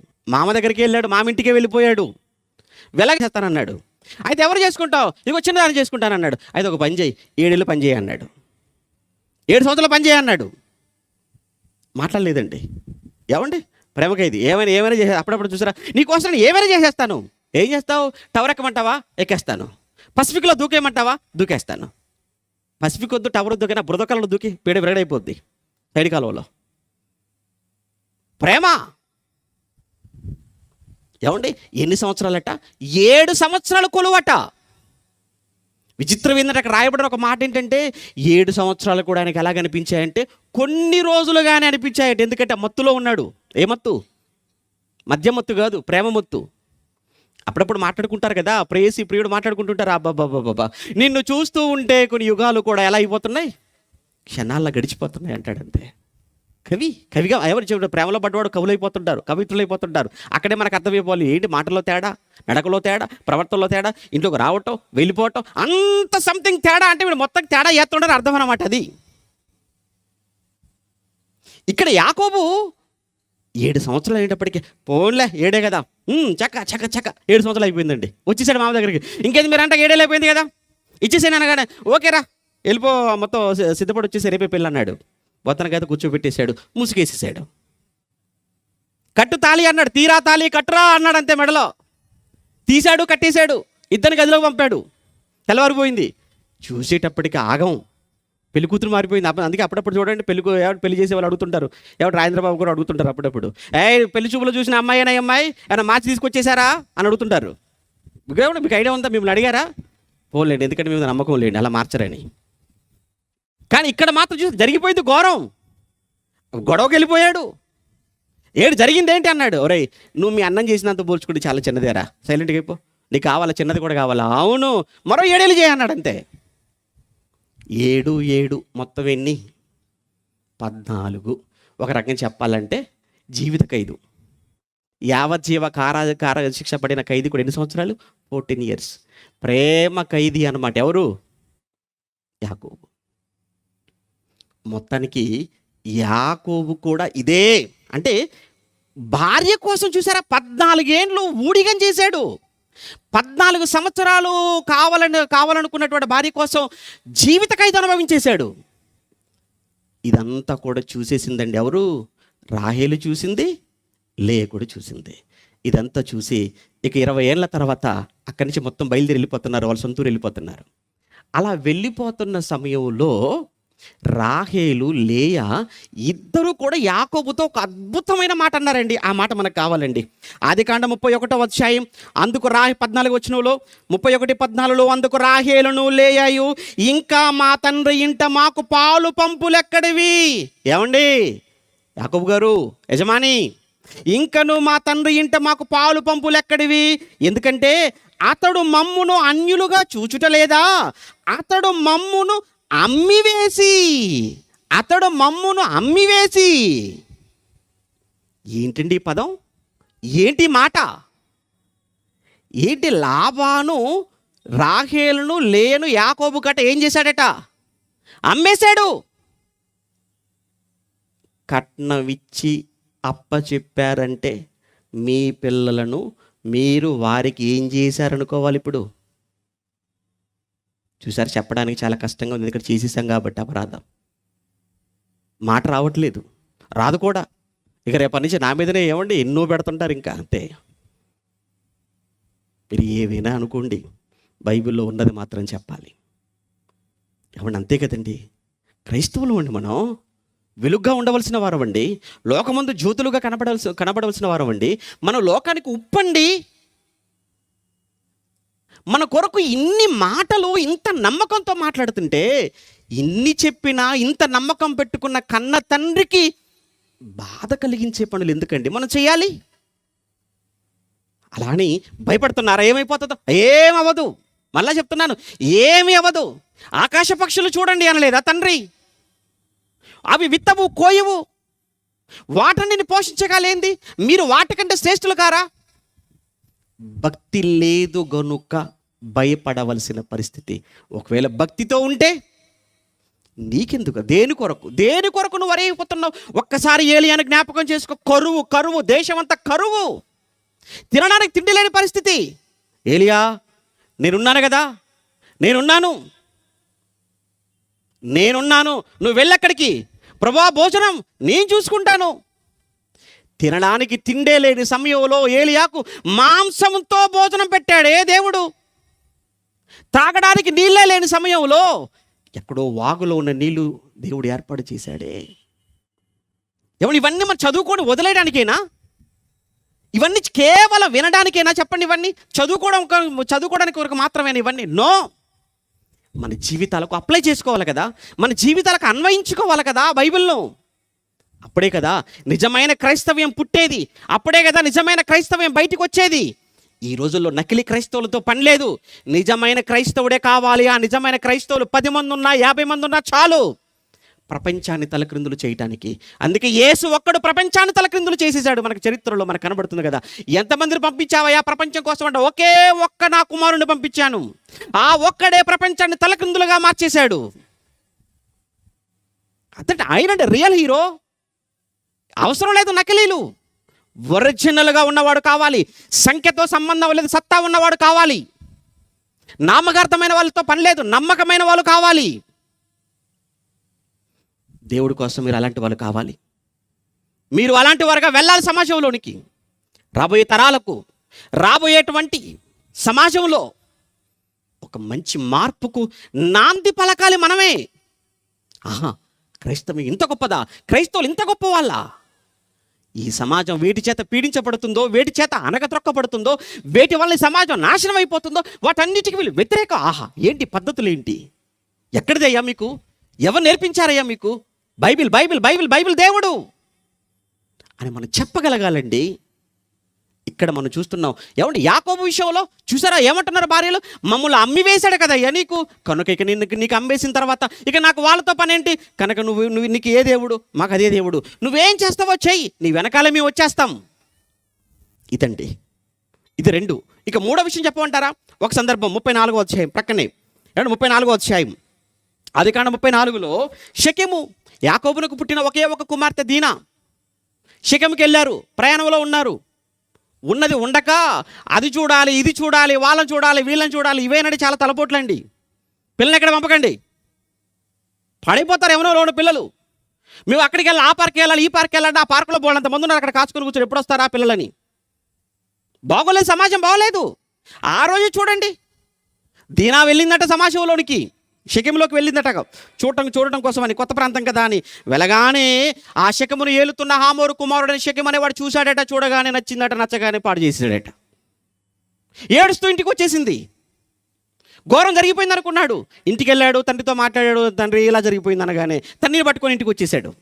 మామ ఇంటికే వెళ్ళిపోయాడు. వెలగేస్తానన్నాడు. అయితే ఎవరు చేసుకుంటావు? ఇదిగో చిన్నదాన్ని చేసుకుంటానన్నాడు. అయితే ఒక పని చేయి, 7 ఏళ్ళు పని చేయి అన్నాడు. 7 సంవత్సరాలు పని చేయి అన్నాడు. మాట్లాడలేదండి. ఏమండి, ప్రేమకైది ఏమైనా చేసే. అప్పుడప్పుడు చూసారా, నీకోసం ఏమైనా చేసేస్తాను. ఏం చేస్తావు? టవర్ ఎక్కమంటావా? ఎక్కేస్తాను. పసిఫిక్లో దూకేయమంటావా? దూకేస్తాను. పసిఫిక్ వద్దు, టవర్ దూకైనా బురదకాలలో దూకి వేడైపోద్ది సైడ్ కాలువలో. ప్రేమ. ఏమండి, ఎన్ని సంవత్సరాలట? 7 సంవత్సరాలు కొలువట. విచిత్రం ఏంటంటే అక్కడ రాయబడిన ఒక మాట ఏంటంటే, 7 సంవత్సరాలు కూడా ఆయనకి ఎలాగ అనిపించాయంటే కొన్ని రోజులుగానే అనిపించాయట. ఎందుకంటే మత్తులో ఉన్నాడు. ఏ మత్తు? మద్యమత్తు కాదు, ప్రేమమత్తు. అప్పుడప్పుడు మాట్లాడుకుంటారు కదా, ప్రేయసి ప్రియుడు మాట్లాడుకుంటుంటారు. అబ్బాబ్బాబ్బా, నిన్ను చూస్తూ ఉంటే కొన్ని యుగాలు కూడా ఎలా అయిపోతున్నాయి, క్షణాల్లో గడిచిపోతున్నాయి అంటాడంతే. కవిగా ఎవరు చెప్పారు? ప్రేమలో పడ్డవాడు కవులైపోతుంటారు, కవిత్రులైపోతుంటారు. అక్కడే మనకు అర్థమైపోవాలి ఏంటి మాటలో తేడా, నడకలో తేడా, ప్రవర్తనలో తేడా, ఇంట్లోకి రావటం వెళ్ళిపోవటం, అంత సంథింగ్ తేడా అంటే వీడు మొత్తం తేడా చేస్తుంటారు అర్థం అన్నమాట. అది ఇక్కడ యాకోబు 7 సంవత్సరాలు అయ్యేటప్పటికి, పోన్లే 7 కదా, చక్క 7 సంవత్సరాలు అయిపోయిందండి. వచ్చేసాడు మామ దగ్గరికి. ఇంకేది మీరు అంటే 7 అయిపోయింది కదా, ఇచ్చేసాను అనగానే ఓకేరా వెళ్ళిపో, మొత్తం సిద్ధపడి వచ్చేసి రేపే పెళ్ళి అన్నాడు. వతనకైతే కూర్చోబెట్టేశాడు, ముసుగేసేసాడు. కట్టు తాళి అన్నాడు, తీరా తాళి కట్టురా అన్నాడు, అంతే మెడలో తీశాడు, కట్టేశాడు, ఇద్దరిని గదిలోకి పంపాడు. తెల్లవారిపోయింది. చూసేటప్పటికి ఆగం, పెళ్లి కూతురు మారిపోయింది. అందుకే అప్పుడప్పుడు చూడండి పెళ్లి చేసే వాళ్ళు అడుగుతుంటారు, ఎవరు రాజేంద్రబాబు కూడా అడుగుతుంటారు అప్పుడప్పుడు, పెళ్లి చూపులో చూసిన అమ్మాయి ఏమైనా మార్చి తీసుకొచ్చేసారా అని అడుగుతుంటారు. మీకు ఐడియా ఉందా? మిమ్మల్ని అడిగారా? పోలేండి, ఎందుకంటే మేము నమ్మకం లేండి అలా మార్చరని. కానీ ఇక్కడ మాత్రం చూసి జరిగిపోయింది ఘోరం. గొడవకి వెళ్ళిపోయాడు. జరిగింది ఏంటి అన్నాడు. ఒరేయ్, నువ్వు మీ అన్నం చేసినంత పోల్చుకుంటే చాలా చిన్నదేరా, సైలెంట్గా అయిపో, నీకు కావాలా, చిన్నది కూడా కావాలా? అవును, మరో 7 ఏళ్ళు చేయన్నాడు అంతే. 7 మొత్తం ఎన్ని? 14. ఒక రకంగా చెప్పాలంటే జీవిత ఖైదు. యావజ్జీవ కారాగార శిక్ష పడిన ఖైదీ కూడా ఎన్ని సంవత్సరాలు? 14 years. ప్రేమ ఖైదీ అన్నమాట. ఎవరు? యాకోబు. మొత్తానికి యాకోబు కూడా ఇదే, అంటే భార్య కోసం చూసారా 14 ఏండ్లు ఊడిగం చేశాడు. 14 సంవత్సరాలు కావాలనుకున్నటువంటి భార్య కోసం జీవిత ఖైదు అనుభవించేశాడు. ఇదంతా కూడా చూసేసిందండి ఎవరు? రాహేలు చూసింది, లేయా కూడా చూసింది. ఇదంతా చూసి ఇక 20 ఏళ్ళ తర్వాత అక్కడి నుంచి మొత్తం బయలుదేరి వెళ్ళిపోతున్నారు, వాళ్ళ సొంతూరు వెళ్ళిపోతున్నారు. అలా వెళ్ళిపోతున్న సమయంలో రాహేలు, లేయా ఇద్దరు కూడా యాకోబుతో ఒక అద్భుతమైన మాట అన్నారండి. ఆ మాట మనకు కావాలండి. ఆదికాండం 31వ అధ్యాయం అందుకు 14 వచనంలో 31:14 అందుకు రాహేలును లేయాయు, ఇంకా మా తండ్రి ఇంట మాకు పాలు పంపులు ఎక్కడివి? ఏమండి యాకోబు గారు, యజమాని, ఇంకను మా తండ్రి ఇంట మాకు పాలు పంపులు ఎక్కడివి? ఎందుకంటే అతడు మమ్మును అన్యులుగా చూచుటలేదా? అతడు మమ్మును అమ్మివేసి. ఏంటండి ఈ పదం? ఏంటి మాట? ఏంటి? లాబాను రాహేలును లేను యాకోబు గట ఏం చేశాడట? అమ్మేశాడు. కట్నమిచ్చి అప్పచెప్పారంటే మీ పిల్లలను మీరు వారికి ఏం చేశారనుకోవాలి ఇప్పుడు? చూసారు, చెప్పడానికి చాలా కష్టంగా ఉంది, ఇక్కడ చేసేసాం కాబట్టి అపరాధం. మాట రావట్లేదు, రాదు కూడా. ఇక రేపటి నుంచి నా మీదనే ఏమండి ఎన్నో పెడుతుంటారు ఇంకా, అంతే. మీరు ఏవైనా అనుకోండి, బైబిల్లో ఉన్నది మాత్రం చెప్పాలి. ఏమండి, అంతే కదండి. క్రైస్తవులు అండి, మనం వెలుగ్గా ఉండవలసిన వారం అండి, లోకమందు జ్యోతులుగా కనబడవలసిన వారం అండి, మనం లోకానికి ఉప్పండి. మన కొరకు ఇన్ని మాటలు ఇంత నమ్మకంతో మాట్లాడుతుంటే, ఇన్ని చెప్పినా ఇంత నమ్మకం పెట్టుకున్న కన్న తండ్రికి బాధ కలిగించే పనులు ఎందుకండి మనం చేయాలి? అలా అని భయపడుతున్నారా? ఏమైపోతుందో? ఏమవ్వదు. మళ్ళా చెప్తున్నాను, ఏమీ అవ్వదు. ఆకాశ పక్షులు చూడండి అనలేదా తండ్రి? అవి విత్తవు, కోయవు, వాటిని పోషించగలేంది, మీరు వాటికంటే శ్రేష్ఠులు కారా? భక్తి లేదు గనుక భయపడవలసిన పరిస్థితి. ఒకవేళ భక్తితో ఉంటే నీకెందుకు? దేని కొరకు నువ్వు వరైపోతున్నావు? ఒక్కసారి ఏలియాను జ్ఞాపకం చేసుకో. కరువు, దేశం అంతా కరువు, తినడానికి తిండి లేని పరిస్థితి. ఏలియా, నేనున్నాను కదా, నేనున్నాను, నువ్వు వెళ్ళక్కడికి. ప్రభువా, భోజనం నేను చూసుకుంటాను. తినడానికి తిండే లేని సమయంలో ఏలియాకు మాంసంతో భోజనం పెట్టాడే దేవుడు. తాగడానికి నీళ్ళే లేని సమయంలో ఎక్కడో వాగులో ఉన్న నీళ్లు దేవుడు ఏర్పాటు చేశాడే. ఏమన్నా ఇవన్నీ మనం చదువుకొని వదిలేయడానికేనా? ఇవన్నీ కేవలం వినడానికేనా? చెప్పండి. ఇవన్నీ చదువుకోవడానికి వరకు మాత్రమేనా ఇవన్నీ? నో. మన జీవితాలకు అప్లై చేసుకోవాలి కదా, మన జీవితాలకు అన్వయించుకోవాలి కదా బైబిల్ను. అప్పుడే కదా నిజమైన క్రైస్తవ్యం పుట్టేది, అప్పుడే కదా నిజమైన క్రైస్తవ్యం బయటికి వచ్చేది. ఈ రోజుల్లో నకిలీ క్రైస్తవులతో పని లేదు. నిజమైన క్రైస్తవుడే కావాలి. ఆ నిజమైన క్రైస్తవులు 10 మంది ఉన్నా 50 మంది ఉన్నా చాలు ప్రపంచాన్ని తలక్రిందులు చేయటానికి. అందుకే యేసు ఒక్కడు ప్రపంచాన్ని తలక్రిందులు చేసేసాడు. మనకు చరిత్రలో మనకు కనబడుతుంది కదా. ఎంతమందిని పంపించావయ్యా ప్రపంచం కోసం అంటే, ఒకే ఒక్క నా కుమారుని పంపించాను. ఆ ఒక్కడే ప్రపంచాన్ని తలక్రిందులుగా మార్చేశాడు. అంటే ఆయనంటే రియల్ హీరో. అవసరం లేదు నకిలీలు. ఒరిజినల్గా ఉన్నవాడు కావాలి. సంఖ్యతో సంబంధం లేదు, సత్తా ఉన్నవాడు కావాలి. నామకార్థమైన వాళ్ళతో పని లేదు, నమ్మకమైన వాళ్ళు కావాలి. దేవుడి కోసం మీరు అలాంటి వాళ్ళు కావాలి. మీరు అలాంటి వారుగా వెళ్ళాలి సమాజంలోనికి. రాబోయే తరాలకు, రాబోయేటువంటి సమాజంలో ఒక మంచి మార్పుకు నాంది పలకాలి మనమే. ఆహా, క్రైస్తవం ఇంత గొప్పదా, క్రైస్తవులు ఇంత గొప్ప వాళ్ళ. ఈ సమాజం వేటి చేత పీడించబడుతుందో, వేటి చేత అనగత్రొక్కబడుతుందో, వేటి వల్ల ఈ సమాజం నాశనం అయిపోతుందో వాటన్నిటికీ వీళ్ళు వ్యతిరేకం. ఆహా, ఏంటి పద్ధతులు ఏంటి? ఎక్కడిదయ్యా మీకు? ఎవరు నేర్పించారయ్యా మీకు? బైబిల్ బైబిల్ బైబిల్ బైబిల్ దేవుడు అని మనం చెప్పగలగాలండి. ఇక్కడ మనం చూస్తున్నాం. ఏమంటే యాకోబు విషయంలో చూసారా ఏమంటున్నారు భార్యలు? మమ్మల్ని అమ్మి వేశాడు కదయ్యా నీకు, కనుక ఇక నీకు అమ్మేసిన తర్వాత ఇక నాకు వాళ్ళతో పని ఏంటి? కనుక నువ్వు నీకు ఏ దేవుడు, మాకు అదే దేవుడు, నువ్వేం చేస్తావో చెయ్యి, నీ వెనకాల మేము వచ్చేస్తాం. ఇదండి, ఇది 2. ఇక 3వ విషయం చెప్పమంటారా? ఒక సందర్భం 34వ అధ్యాయం ప్రక్కనే, 34వ అధ్యాయం ఆదికాండం 34లో షెకెము, యాకోబునకు పుట్టిన ఒకే ఒక కుమార్తె దీనా షెకెముకి వెళ్ళారు. ప్రయాణంలో ఉన్నారు. ఉన్నది ఉండక అది చూడాలి, ఇది చూడాలి, వాళ్ళని చూడాలి, వీళ్ళని చూడాలి, ఇవేనండి చాలా తలపోట్లండి. పిల్లల్ని ఎక్కడ పంపకండి, పడిపోతారు ఎవరో పిల్లలు. మేము అక్కడికి వెళ్ళాలి, ఆ పార్క్కి వెళ్ళాలి, ఈ పార్క్కి వెళ్ళాలి, ఆ పార్కులో పోవాలంత మంది ఉన్నారు, అక్కడ కాచుకొని కూర్చొని ఎప్పుడు వస్తారా పిల్లలని. బాగోలేదు, సమాజం బాగోలేదు. ఆ రోజు చూడండి, దీనా వెళ్ళిందట సమాజంలోనికి, షెకెములోకి వెళ్ళిందట చూడటం కోసం అని, కొత్త ప్రాంతం కదా అని. వెళ్ళగానే ఆ షెకెమును ఏలుతున్న హామోరు కుమారుడని షెకెము అనేవాడు చూశాడట. చూడగానే నచ్చిందట, నచ్చగానే పాడు చేసాడట. ఏడుస్తూ ఇంటికి వచ్చేసింది. ఘోరం జరిగిపోయింది అనుకున్నాడు. ఇంటికి వెళ్ళాడు, తండ్రితో మాట్లాడాడు. తండ్రి ఇలా జరిగిపోయింది అనగానే తన్నీరు పట్టుకొని ఇంటికి వచ్చేసాడు.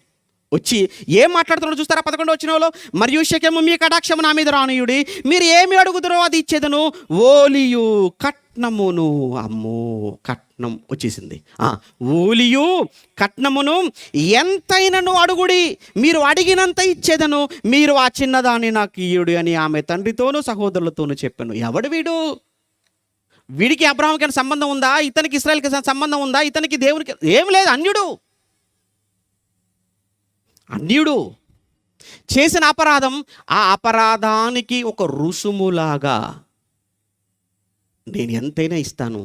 వచ్చి ఏం మాట్లాడుతున్నాడు చూస్తారా? 11వ వచనంలో, మరియు షెకెము మీ కటాక్షము నా మీద రానియుడి, మీరు ఏమి అడుగుదరో అది ఇచ్చేదను, ఓలియు కట్నమును. అమ్మో, కట్నం వచ్చేసింది. ఓలియు కట్నమును ఎంతైనను అడుగుడి, మీరు అడిగినంత ఇచ్చేదను, మీరు ఆ చిన్నదాన్ని నాకు ఇయ్యుడి అని ఆమె తండ్రితోనూ సహోదరులతోనూ చెప్పాను. ఎవడు వీడు? వీడికి అబ్రహాంకి సంబంధం ఉందా? ఇతనికి ఇశ్రాయేలుకి సంబంధం ఉందా? ఇతనికి దేవునికి ఏం లేదు. అన్యుడు చేసిన అపరాధం, ఆ అపరాధానికి ఒక రుసుములాగా నేను ఎంతైనా ఇస్తాను,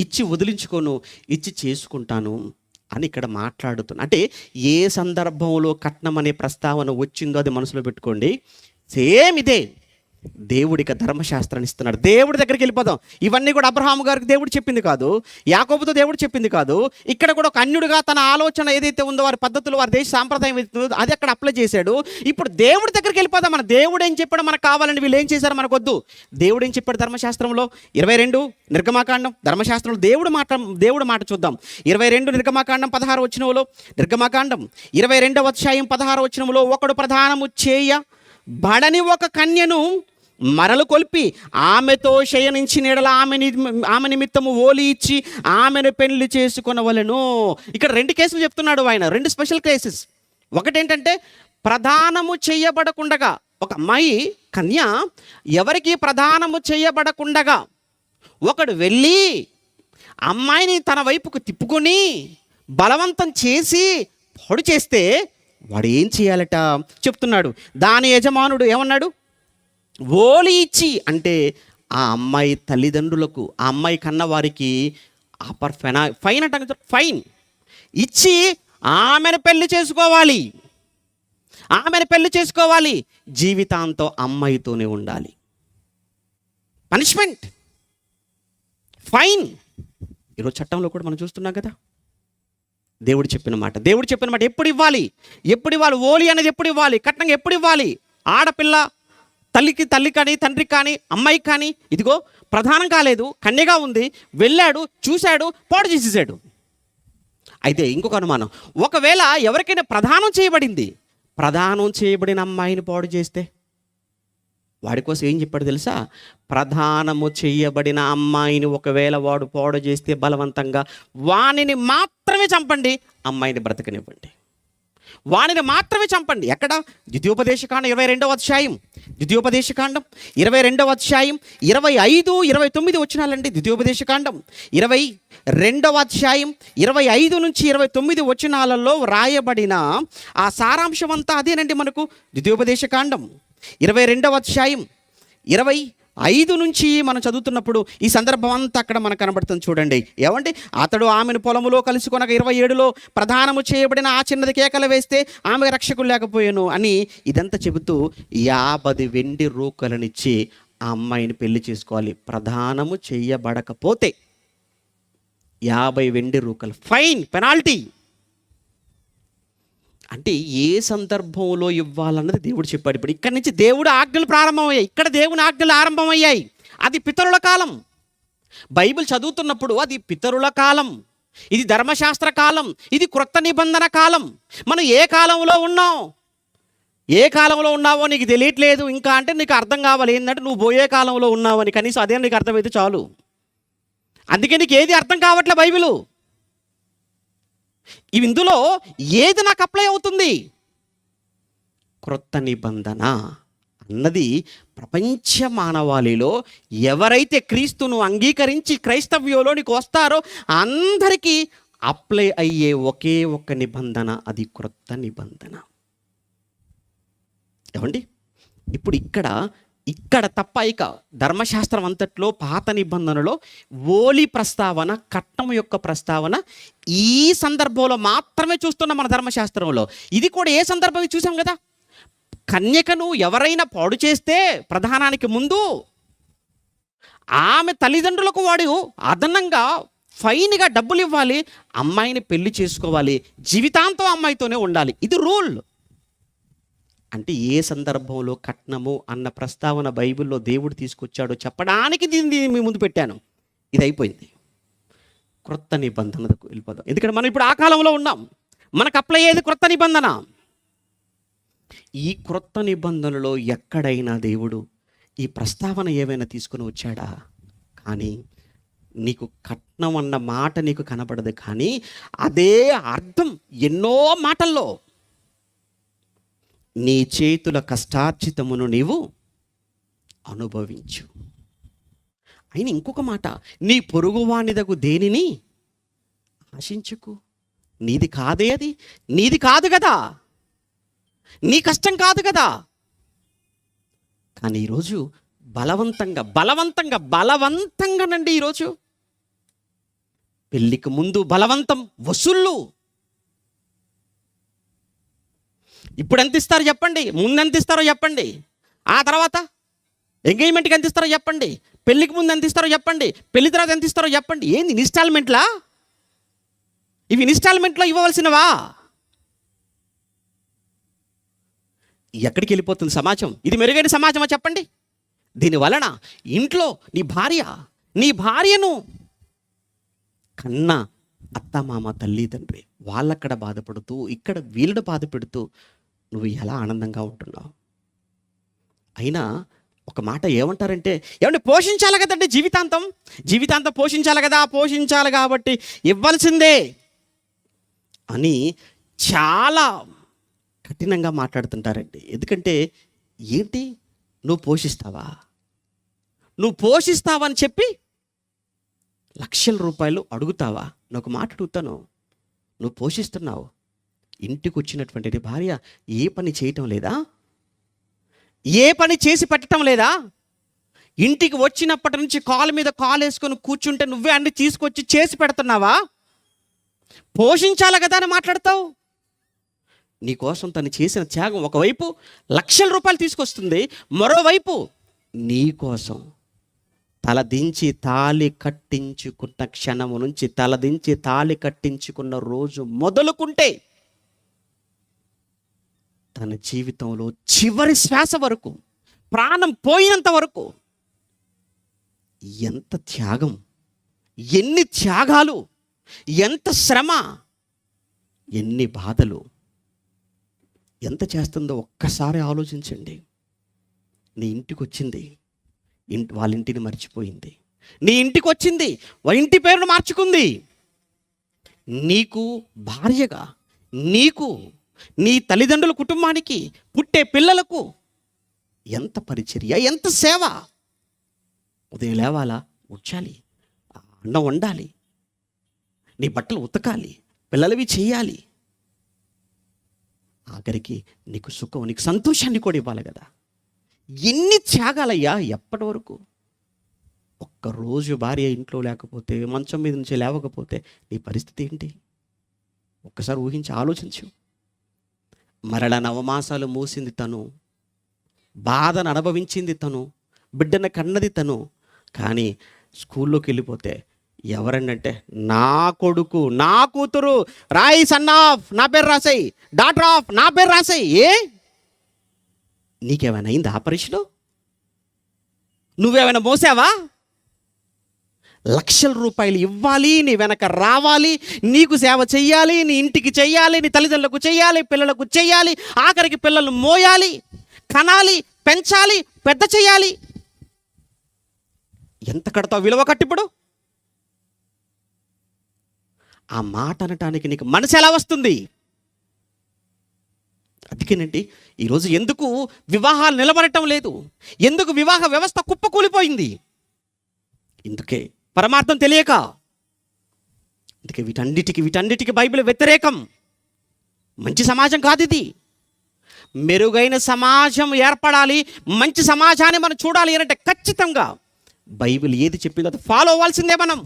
ఇచ్చి వదిలించుకోను, ఇచ్చి చేసుకుంటాను అని ఇక్కడ మాట్లాడుతున్నా. అంటే ఏ సందర్భంలో కట్నం అనే ప్రస్తావన వచ్చిందో అది మనసులో పెట్టుకోండి. సేమ్ ఇదే దేవుడికి ధర్మశాస్త్రాన్ని ఇస్తున్నాడు. దేవుడి దగ్గరికి వెళ్ళిపోదాం. ఇవన్నీ కూడా అబ్రహాము గారికి దేవుడు చెప్పింది కాదు, యాకోబుతో దేవుడు చెప్పింది కాదు. ఇక్కడ కూడా ఒక అన్యుడిగా తన ఆలోచన ఏదైతే ఉందో, వారి పద్ధతులు, వారి దేశ సాంప్రదాయం అది అక్కడ అప్లై చేశాడు. ఇప్పుడు దేవుడి దగ్గరికి వెళ్ళిపోదాం. మన దేవుడు ఏం చెప్పాడో మనకు కావాలని వీళ్ళు ఏం చేశారు మనకొద్దు. దేవుడు ఏం చెప్పాడు ధర్మశాస్త్రంలో? 22 నిర్గమాకాండం, ధర్మశాస్త్రంలో దేవుడు మాట చూద్దాం. 22 నిర్గమాకాండం 16వ వచనంలో, నిర్గమాకాండం 22వ అధ్యాయం 16వ వచనంలో, ఒకడు ప్రధానము చేయ బడని ఒక కన్యను మరలు కొల్పి ఆమెతో శయనించిన ఎడల ఆమె నిమిత్తము ఓలి ఇచ్చి ఆమెను పెళ్లి చేసుకొనవలెను. ఇక్కడ 2 కేసులు చెప్తున్నాడు ఆయన, 2 స్పెషల్ కేసెస్. ఒకటేంటంటే ప్రధానము చేయబడకుండగా, ఒక అమ్మాయి కన్య ఎవరికి ప్రధానము చేయబడకుండగా ఒకడు వెళ్ళి అమ్మాయిని తన వైపుకు తిప్పుకొని బలవంతం చేసి పొడి చేస్తే వాడు ఏం చేయాలట చెప్తున్నాడు. దాని యజమానుడు ఏమన్నాడు? ఓలి ఇచ్చి, అంటే ఆ అమ్మాయి తల్లిదండ్రులకు, ఆ అమ్మాయి కన్న వారికి ఫైన్ అంటే ఫైన్ ఇచ్చి ఆమెను పెళ్లి చేసుకోవాలి. జీవితాంతం అమ్మాయితోనే ఉండాలి. Punishment, fine. ఈరోజు చట్టంలో కూడా మనం చూస్తున్నాం కదా. దేవుడు చెప్పిన మాట ఎప్పుడు ఇవ్వాలి? ఓలి అనేది ఎప్పుడు ఇవ్వాలి? కట్నం ఎప్పుడు ఇవ్వాలి? ఆడపిల్ల తల్లి కానీ తండ్రికి కానీ అమ్మాయికి కానీ, ఇదిగో ప్రధానం కాలేదు, కన్యగా ఉంది, వెళ్ళాడు, చూశాడు, పాడు చేసేసాడు. అయితే ఇంకొక అనుమానం, ఒకవేళ ఎవరికైనా ప్రదానం చేయబడింది, ప్రదానం చేయబడిన అమ్మాయిని పాడు చేస్తే వాడి కోసం ఏం చెప్పాడు తెలుసా? ప్రదానము చేయబడిన అమ్మాయిని ఒకవేళ వాడు పాడు చేస్తే బలవంతంగా వానిని మాత్రమే చంపండి, అమ్మాయిని బ్రతకనివ్వండి. వానిని మాత్రమే చంపండి. ఎక్కడ? ద్వితీయోపదేశకాండం 22వ అధ్యాయం, ద్వితీయోపదేశకాండం 22వ అధ్యాయం 25, 29 వచనాలండి. ద్వితీయోపదేశకాండం 22వ అధ్యాయం 25 నుంచి 29 వచనాలలో రాయబడిన ఆ సారాంశం అంతా అదేనండి. మనకు ద్వితీయోపదేశకాండం 22వ అధ్యాయం 25 నుంచి మనం చదువుతున్నప్పుడు ఈ సందర్భం అంతా అక్కడ మనకు కనబడుతుంది. చూడండి, ఏమంటే అతడు ఆమెను పొలములో కలుసుకొనక 27లో ప్రదానము చేయబడిన ఆ చిన్నది కేకలు వేస్తే ఆమె రక్షకులు లేకపోయాను అని ఇదంతా చెబుతూ 50 వెండి రూకలనిచ్చి ఆ అమ్మాయిని పెళ్లి చేసుకోవాలి. ప్రదానము చేయబడకపోతే 50 వెండి రూకలు ఫైన్, పెనాల్టీ. అంటే ఏ సందర్భంలో ఇవ్వాలన్నది దేవుడు చెప్పాడు. ఇప్పుడు ఇక్కడి నుంచి దేవుడు ఆజ్ఞలు ప్రారంభమయ్యాయి. ఇక్కడ దేవుని ఆజ్ఞలు ఆరంభమయ్యాయి. అది పితరుల కాలం. బైబిల్ చదువుతున్నప్పుడు అది పితరుల కాలం, ఇది ధర్మశాస్త్ర కాలం, ఇది క్రొత్త నిబంధన కాలం. మనం ఏ కాలంలో ఉన్నాం, ఏ కాలంలో ఉన్నావో నీకు తెలియట్లేదు ఇంకా అంటే నీకు అర్థం కావాలి ఏంటంటే నువ్వు పోయే కాలంలో ఉన్నావని. కనీసం అదే నీకు అర్థమైతే చాలు. అందుకే నీకు ఏది అర్థం కావట్లే బైబిలు. ఇందులో ఏది నాకు అప్లై అవుతుంది? క్రొత్త నిబంధన అన్నది ప్రపంచ మానవాళిలో ఎవరైతే క్రీస్తును అంగీకరించి క్రైస్తవ్యంలోనికి వస్తారో అందరికీ అప్లై అయ్యే ఒకే ఒక్క నిబంధన, అది క్రొత్త నిబంధన. ఏమండి, ఇప్పుడు ఇక్కడ తప్ప ఇక ధర్మశాస్త్రం అంతట్లో పాత నిబంధనలో ఓలి ప్రస్తావన, కట్నం యొక్క ప్రస్తావన ఈ సందర్భంలో మాత్రమే చూస్తున్నాం మన ధర్మశాస్త్రంలో. ఇది కూడా ఏ సందర్భం చూసాం కదా, కన్యకను ఎవరైనా పాడు చేస్తే ప్రధానానికి ముందు ఆమె తల్లిదండ్రులకు వాడు అదనంగా ఫైన్గా డబ్బులు ఇవ్వాలి, అమ్మాయిని పెళ్లి చేసుకోవాలి, జీవితాంతం అమ్మాయితోనే ఉండాలి. ఇది రూల్. అంటే ఏ సందర్భంలో కట్నము అన్న ప్రస్తావన బైబిల్లో దేవుడు తీసుకొచ్చాడో చెప్పడానికి దీన్ని మీ ముందు పెట్టాను. ఇది అయిపోయింది. క్రొత్త నిబంధనకు వెళ్ళిపోదాం. ఎందుకంటే మనం ఇప్పుడు ఆ కాలంలో ఉన్నాం. మనకు అప్లై అయ్యేది క్రొత్త నిబంధన. ఈ క్రొత్త నిబంధనలో ఎక్కడైనా దేవుడు ఈ ప్రస్తావన ఏమైనా తీసుకుని వచ్చాడా? కానీ నీకు కట్నం అన్న మాట నీకు కనబడదు, కానీ అదే అర్థం ఎన్నో మాటల్లో. నీ చేతుల కష్టార్జితమును నీవు అనుభవించు. అయిన ఇంకొక మాట, నీ పొరుగువానిదగు దేనిని ఆశించుకు. నీది కాదే, అది నీది కాదు కదా, నీ కష్టం కాదు కదా. కానీ ఈరోజు బలవంతంగానండి ఈరోజు పెళ్ళికి ముందు బలవంతం వసూళ్ళు. ఇప్పుడు ఎంత ఇస్తారో చెప్పండి, ముందు ఎంత ఇస్తారో చెప్పండి, ఆ తర్వాత ఎంగేజ్మెంట్కి ఎంత ఇస్తారో చెప్పండి, పెళ్ళికి ముందు ఎంత ఇస్తారో చెప్పండి, పెళ్లి తర్వాత ఎంత ఇస్తారో చెప్పండి. ఏంది ఇన్స్టాల్మెంట్లా? ఇవి ఇన్స్టాల్మెంట్లో ఇవ్వవలసినవా? ఎక్కడికి వెళ్ళిపోతుంది సమాజం? ఇది మెరుగైన సమాజమా చెప్పండి? దీనివలన ఇంట్లో నీ భార్యను కన్నా అత్తమామ తల్లి తండ్రి వాళ్ళక్కడ బాధపడుతూ ఇక్కడ వీళ్ళని బాధ పెడుతూ నువ్వు ఎలా ఆనందంగా ఉంటున్నావు? అయినా ఒక మాట ఏమంటారంటే, ఏమంటే పోషించాలి కదండి, జీవితాంతం పోషించాలి కదా, పోషించాలి కాబట్టి ఇవ్వాల్సిందే అని చాలా కఠినంగా మాట్లాడుతుంటారండి. ఎందుకంటే ఏంటి, నువ్వు పోషిస్తావని చెప్పి లక్షల రూపాయలు అడుగుతావా? నేను ఒక మాట అడుగుతాను, నువ్వు పోషిస్తున్నావు, ఇంటికి వచ్చినటువంటి నీ భార్య ఏ పని చేయటం లేదా? ఏ పని చేసి పెట్టడం లేదా? ఇంటికి వచ్చినప్పటి నుంచి కాలు మీద కాలు వేసుకొని కూర్చుంటే నువ్వే అన్ని తీసుకొచ్చి చేసి పెడుతున్నావా? పోషించాలి కదా అని మాట్లాడతావు. నీకోసం తను చేసిన త్యాగం ఒకవైపు లక్షల రూపాయలు తీసుకొస్తుంది, మరోవైపు నీకోసం తలదించి తాళి కట్టించుకున్న క్షణము నుంచి తలదించి తాళి కట్టించుకున్న రోజు మొదలుకుంటే తన జీవితంలో చివరి శ్వాస వరకు, ప్రాణం పోయినంత వరకు ఎంత త్యాగం, ఎన్ని త్యాగాలు, ఎంత శ్రమ, ఎన్ని బాధలు. ఎంత చేస్తుందో ఒక్కసారి ఆలోచించండి. నీ ఇంటికి వచ్చింది, వాళ్ళ ఇంటిని మర్చిపోయింది. నీ ఇంటికి వచ్చింది, వాళ్ళ ఇంటి పేరును మార్చుకుంది. నీకు భార్యగా, నీకు, నీ తల్లిదండ్రుల కుటుంబానికి, పుట్టే పిల్లలకు ఎంత పరిచర్య, ఎంత సేవ. ఉదయం లేవాలా, ఉడ్చాలి, అన్నం వండాలి, నీ బట్టలు ఉతకాలి, పిల్లలవి చేయాలి, ఆఖరికి నీకు సుఖం, నీకు సంతోషాన్ని కూడా ఇవ్వాలి కదా. ఎన్ని త్యాగాలయ్యా! ఎప్పటి వరకు? ఒక్కరోజు భార్య ఇంట్లో లేకపోతే, మంచం మీద నుంచి లేవకపోతే నీ పరిస్థితి ఏంటి? ఒక్కసారి ఊహించి ఆలోచించు. మరలా నవమాసాలు మూసింది తను, బాధను అనుభవించింది తను, బిడ్డను కన్నది తను. కానీ స్కూల్లోకి వెళ్ళిపోతే ఎవరన్నంటే, నా కొడుకు, నా కూతురు, రాయి సన్ ఆఫ్ నా పేరు రాసాయి, డాటర్ ఆఫ్ నా పేరు రాసాయి. నీకేమైనా అయింది ఆపరేషను? నువ్వేమైనా మోసావా? లక్షల రూపాయలు ఇవ్వాలి, నీ వెనక రావాలి, నీకు సేవ చెయ్యాలి, నీ ఇంటికి చెయ్యాలి, నీ తల్లిదండ్రులకు చెయ్యాలి, పిల్లలకు చెయ్యాలి, ఆఖరికి పిల్లలు మోయాలి, కనాలి, పెంచాలి, పెద్ద చెయ్యాలి. ఎంత కడతావు విలువ కట్టిప్పుడు? ఆ మాట అనటానికి నీకు మనసు ఎలా వస్తుంది? అందుకేనండి ఈరోజు ఎందుకు వివాహాలు నిలబడటం లేదు, ఎందుకు వివాహ వ్యవస్థ కుప్పకూలిపోయింది? ఇందుకే పరమార్థం తెలియక. అందుకే వీటన్నిటికీ బైబిల్ వ్యతిరేకం. మంచి సమాజం కాదు ఇది. మెరుగైన సమాజం ఏర్పడాలి, మంచి సమాజాన్ని మనం చూడాలి అంటే ఖచ్చితంగా బైబిల్ ఏది చెప్పిందో అది ఫాలో అవ్వాల్సిందే మనం.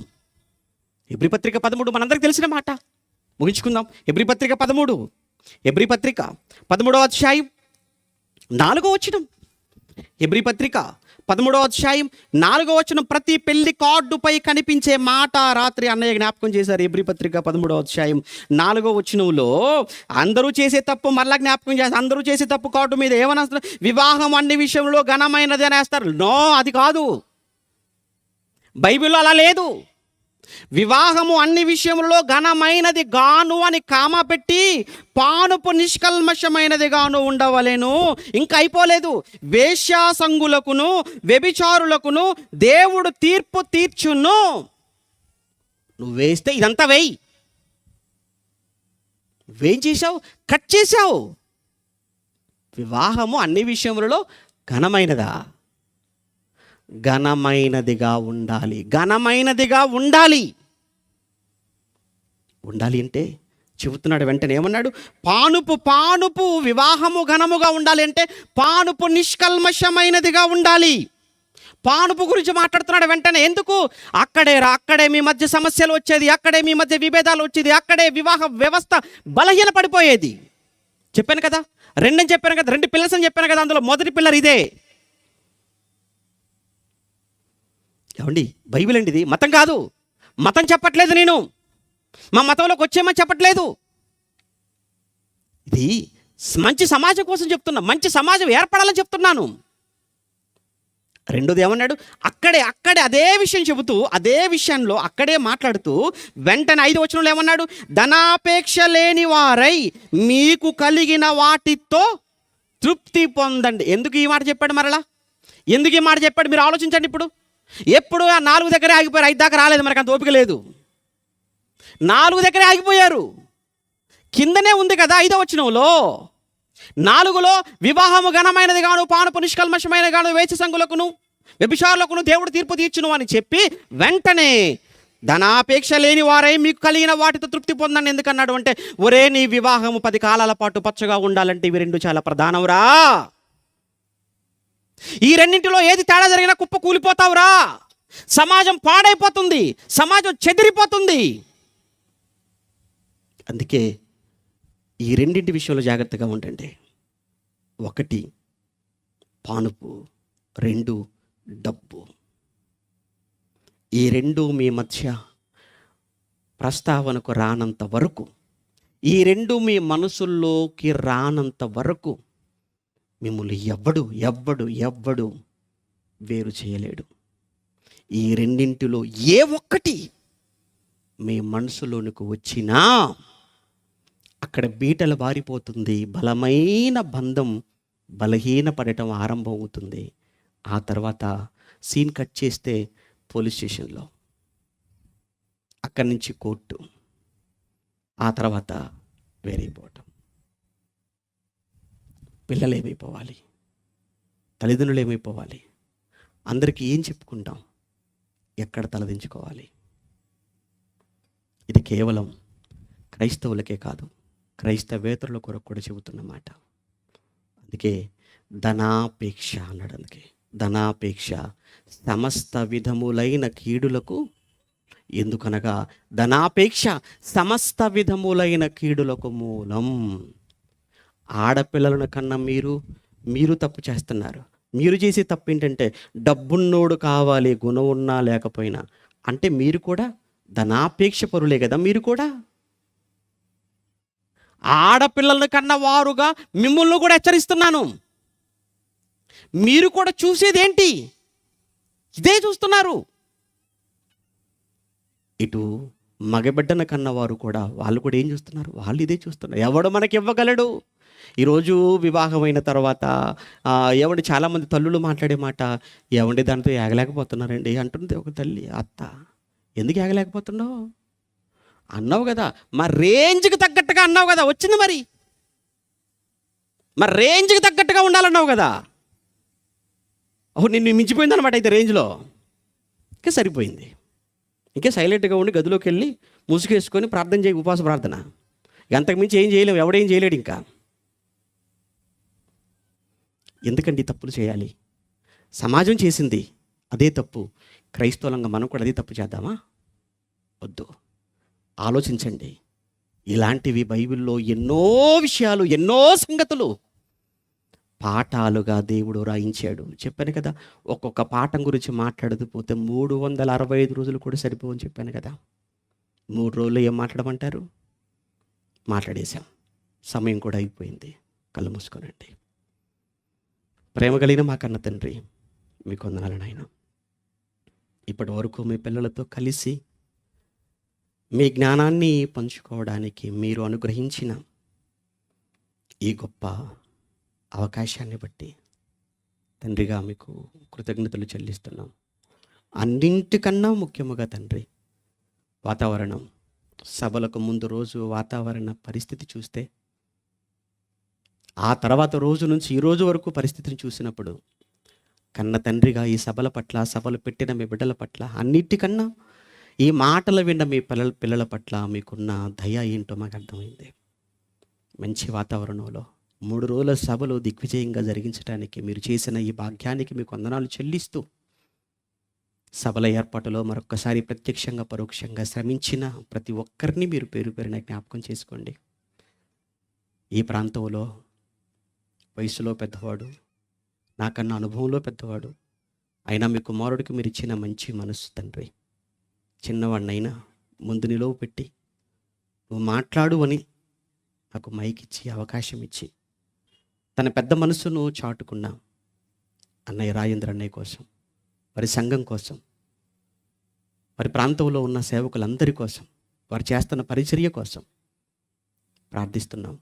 హెబ్రీ పత్రిక 13 మనందరికి తెలిసిన మాట. ముగించుకుందాం. హెబ్రీ పత్రిక 13వ అధ్యాయం 4వ వచనం. హెబ్రీ పత్రిక 13వ అధ్యాయం 4వ వచనం. ప్రతి పెళ్లి కార్డుపై కనిపించే మాట రాత్రి అన్నయ్య జ్ఞాపకం చేశారు. హెబ్రీ పత్రిక 13వ అధ్యాయం 4వ వచనంలో అందరూ చేసే తప్పు మరలా జ్ఞాపకం చేస్తారు. అందరూ చేసే తప్పు కార్డు మీద ఏమనేస్తారు? వివాహం అన్ని విషయంలో ఘనమైనది అనేస్తారు. నో, అది కాదు. బైబిల్లో అలా లేదు. వివాహము అన్ని విషయంలో ఘనమైనది గాను అని కామా పెట్టి పానుపు నిష్కల్మషమైనది గాను ఉండవలెను. ఇంకా అయిపోలేదు. వేశ్యాసంగులకును వ్యభిచారులకును దేవుడు తీర్పు తీర్చును. నువ్వు వేస్తే ఇదంతా వేయి. నువ్వేం చేశావు? కట్ చేశావు. వివాహము అన్ని విషయములలో ఘనమైనదా? ఘనమైనదిగా ఉండాలి. ఘనమైనదిగా ఉండాలి. ఉండాలి అంటే చెబుతున్నాడు. వెంటనే ఏమన్నాడు? పానుపు వివాహము ఘనముగా ఉండాలి అంటే పానుపు నిష్కల్మషమైనదిగా ఉండాలి. పానుపు గురించి మాట్లాడుతున్నాడు వెంటనే. ఎందుకు? అక్కడే మీ మధ్య సమస్యలు వచ్చేది, అక్కడే మీ మధ్య విభేదాలు వచ్చేది, అక్కడే వివాహ వ్యవస్థ బలహీన పడిపోయేది. చెప్పాను కదా, 2 చెప్పాను కదా, 2 పిల్లర్స్ అని చెప్పాను కదా. అందులో మొదటి పిల్లర్ ఇదే. ఏమండి, బైబిల్ అండి ఇది, మతం కాదు. మతం చెప్పట్లేదు నేను, మా మతంలోకి వచ్చేమని చెప్పట్లేదు. ఇది మంచి సమాజం కోసం చెప్తున్నా, మంచి సమాజం ఏర్పడాలని చెప్తున్నాను. రెండోది ఏమన్నాడు? అక్కడే అదే విషయం చెబుతూ, అదే విషయంలో అక్కడే మాట్లాడుతూ వెంటనే 5వ వచనంలో ఏమన్నాడు? ధనాపేక్ష లేని వారై మీకు కలిగిన వాటితో తృప్తి పొందండి. ఎందుకు ఈ మాట చెప్పాడు? మరలా ఎందుకు ఈ మాట చెప్పాడు? మీరు ఆలోచించండి. ఎప్పుడు ఆ 4 దగ్గరే ఆగిపోయారు. 5 దాకా రాలేదు. మనకు అంత ఓపిక లేదు. 4 దగ్గరే ఆగిపోయారు. కిందనే ఉంది కదా 5వ వచనంలో. 4లో వివాహము ఘనమైనది గాను, పానుపు నిష్కల్మషమైన గాను, వేశ్యసంగులకును వ్యభిచారులకును దేవుడు తీర్పు తీర్చును అని చెప్పి వెంటనే ధనాపేక్ష లేని వారై మీకు కలిగిన వాటితో తృప్తి పొందండి. ఎందుకన్నాడు అంటే, ఒరే నీ వివాహము 10 కాలాల పాటు పచ్చగా ఉండాలంటే ఇవి 2 చాలా ప్రధానవురా. ఈ రెండింటిలో ఏది తేడా జరిగినా కుప్ప కూలిపోతావురా. సమాజం పాడైపోతుంది, సమాజం చెదిరిపోతుంది. అందుకే ఈ రెండింటి విషయంలో జాగ్రత్తగా ఉండండి. 1 పానుపు, 2 డబ్బు. ఈ 2 మీ మధ్య ప్రస్తావనకు రానంత వరకు, ఈ 2 మీ మనసుల్లోకి రానంత వరకు మిమ్మల్ని ఎవ్వడు వేరు చేయలేడు. ఈ రెండింటిలో ఏ ఒక్కటి మీ మనసులోనికి వచ్చినా అక్కడ బీటలు బారిపోతుంది. బలమైన బంధం బలహీనపడటం ఆరంభం అవుతుంది. ఆ తర్వాత సీన్ కట్ చేస్తే పోలీస్ స్టేషన్‌లో, అక్కడి నుంచి కోర్టు, ఆ తర్వాత వేరైపోవటం. పిల్లలు ఏమైపోవాలి? తల్లిదండ్రులు ఏమైపోవాలి? అందరికీ ఏం చెప్పుకుంటాం? ఎక్కడ తలదించుకోవాలి? ఇది కేవలం క్రైస్తవులకే కాదు, క్రైస్తవేతరుల కొరకు కూడా చెబుతున్న మాట. అందుకే ధనాపేక్ష అన్నాడు. అందుకే ధనాపేక్ష సమస్త విధములైన కీడులకు, ఎందుకనగా ధనాపేక్ష సమస్త విధములైన కీడులకు మూలం. ఆడపిల్లలను కన్నా మీరు తప్పు చేస్తున్నారు. మీరు చేసే తప్పు ఏంటంటే డబ్బున్నోడు కావాలి, గుణం ఉన్నా లేకపోయినా. అంటే మీరు కూడా ధనాపేక్ష పరులే కదా. మీరు కూడా ఆడపిల్లల కన్నా వారుగా మిమ్మల్ని కూడా హెచ్చరిస్తున్నాను. మీరు కూడా చూసేదేంటి? ఇదే చూస్తున్నారు. ఇటు మగబిడ్డన కన్నవారు కూడా, వాళ్ళు కూడా ఏం చూస్తున్నారు? వాళ్ళు ఇదే చూస్తున్నారు. ఎవడు మనకి ఇవ్వగలడు? ఈరోజు వివాహమైన తర్వాత ఏమండి, చాలామంది తల్లులు మాట్లాడే మాట, ఏమండి దానితో ఏగలేకపోతున్నారండి అంటుంది ఒక తల్లి. అత్త, ఎందుకు ఏగలేకపోతున్నావు? అన్నావు కదా, మా రేంజ్కి తగ్గట్టుగా అన్నావు కదా, వచ్చింది మరి. మరి రేంజ్కి తగ్గట్టుగా ఉండాలన్నావు కదా. ఓహో, నిన్ను మించిపోయిందనమాట అయితే రేంజ్లో. ఇంకా సరిపోయింది. ఇంకా సైలెంట్గా ఉండి గదిలోకి వెళ్ళి ముసుగేసుకొని ప్రార్థన చేయి, ఉపవాస ప్రార్థన. అంతకుమించి ఏం చేయలేము, ఎవడేం చేయలేడు ఇంకా. ఎందుకండి తప్పులు చేయాలి? సమాజం చేసింది అదే తప్పు, క్రైస్తవులంగా మనం కూడా అదే తప్పు చేద్దామా? వద్దు. ఆలోచించండి. ఇలాంటివి బైబిల్లో ఎన్నో విషయాలు, ఎన్నో సంగతులు పాఠాలుగా దేవుడు రాయించాడు. చెప్పాను కదా, ఒక్కొక్క పాఠం గురించి మాట్లాడుతూ పోతే 365 రోజులు కూడా సరిపోవని చెప్పాను కదా. 3 రోజులు ఏం మాట్లాడమంటారు? మాట్లాడేశాం. సమయం కూడా అయిపోయింది. కళ్ళు మూసుకోనండి. ప్రేమ కలిగిన మా కన్న తండ్రి, మీకు వందనాలు నాయన. ఇప్పటి వరకు మీ పిల్లలతో కలిసి మీ జ్ఞానాన్ని పంచుకోవడానికి మీరు అనుగ్రహించిన ఈ గొప్ప అవకాశాన్ని బట్టి తండ్రిగా మీకు కృతజ్ఞతలు చెల్లిస్తున్నాం. అన్నింటికన్నా ముఖ్యముగా తండ్రి, వాతావరణం, సభలకు ముందు రోజు వాతావరణ పరిస్థితి చూస్తే, ఆ తర్వాత రోజు నుంచి ఈ రోజు వరకు పరిస్థితిని చూసినప్పుడు, కన్న తండ్రిగా ఈ సభల పట్ల, సభలు పెట్టిన మీ బిడ్డల పట్ల, అన్నిటికన్నా ఈ మాటలు విన్న మీ పిల్లల పట్ల మీకున్న దయ ఏంటో మాకు అర్థమైంది. మంచి వాతావరణంలో 3 రోజుల సభలు దిగ్విజయంగా జరిగించడానికి మీరు చేసిన ఈ భాగ్యానికి మీకు వందనాలు చెల్లిస్తూ, సభల ఏర్పాటులో మరొక్కసారి ప్రత్యక్షంగా పరోక్షంగా శ్రమించిన ప్రతి ఒక్కరిని మీరు పేరు పేరున జ్ఞాపకం చేసుకోండి. ఈ ప్రాంతంలో వయసులో పెద్దవాడు, నాకన్నా అనుభవంలో పెద్దవాడు అయినా మీ కుమారుడికి మీరు ఇచ్చిన మంచి మనస్సు తండ్రి, చిన్నవాడినైనా ముందు నిలువ పెట్టి నువ్వు మాట్లాడు అని నాకు మైక్ ఇచ్చి అవకాశం ఇచ్చి తన పెద్ద మనసును చాటుకున్నా అన్నయ్య రాజేంద్ర అన్నయ్య కోసం, వారి సంఘం కోసం, వారి ప్రాంతంలో ఉన్న సేవకులందరి కోసం, వారు చేస్తున్న పరిచర్య కోసం ప్రార్థిస్తున్నాం.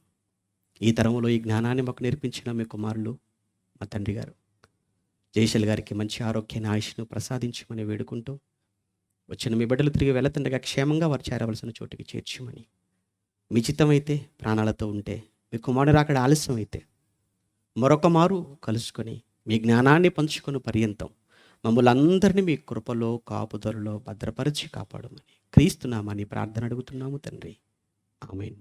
ఈ తరంలో ఈ జ్ఞానాన్ని మాకు నేర్పించిన మీ కుమారులు, మా తండ్రి గారు జయశల్ గారికి మంచి ఆరోగ్యాన్ని, ఆయుష్ను ప్రసాదించమని వేడుకుంటూ, వచ్చిన మీ బిడ్డలు తిరిగి వెళుతుండగా క్షేమంగా వారు చేరవలసిన చోటుకి చేర్చమని, మీ చిత్తమైతే ప్రాణాలతో ఉంటే, మీ కుమారుడు రాకడ ఆలస్యం అయితే మరొక మారు కలుసుకొని మీ జ్ఞానాన్ని పంచుకొని పర్యంతం మమ్మల్ని అందరినీ మీ కృపలో కాపుదలలో భద్రపరిచి కాపాడమని క్రీస్తునామని ప్రార్థన అడుగుతున్నాము తండ్రి. ఆమేన్.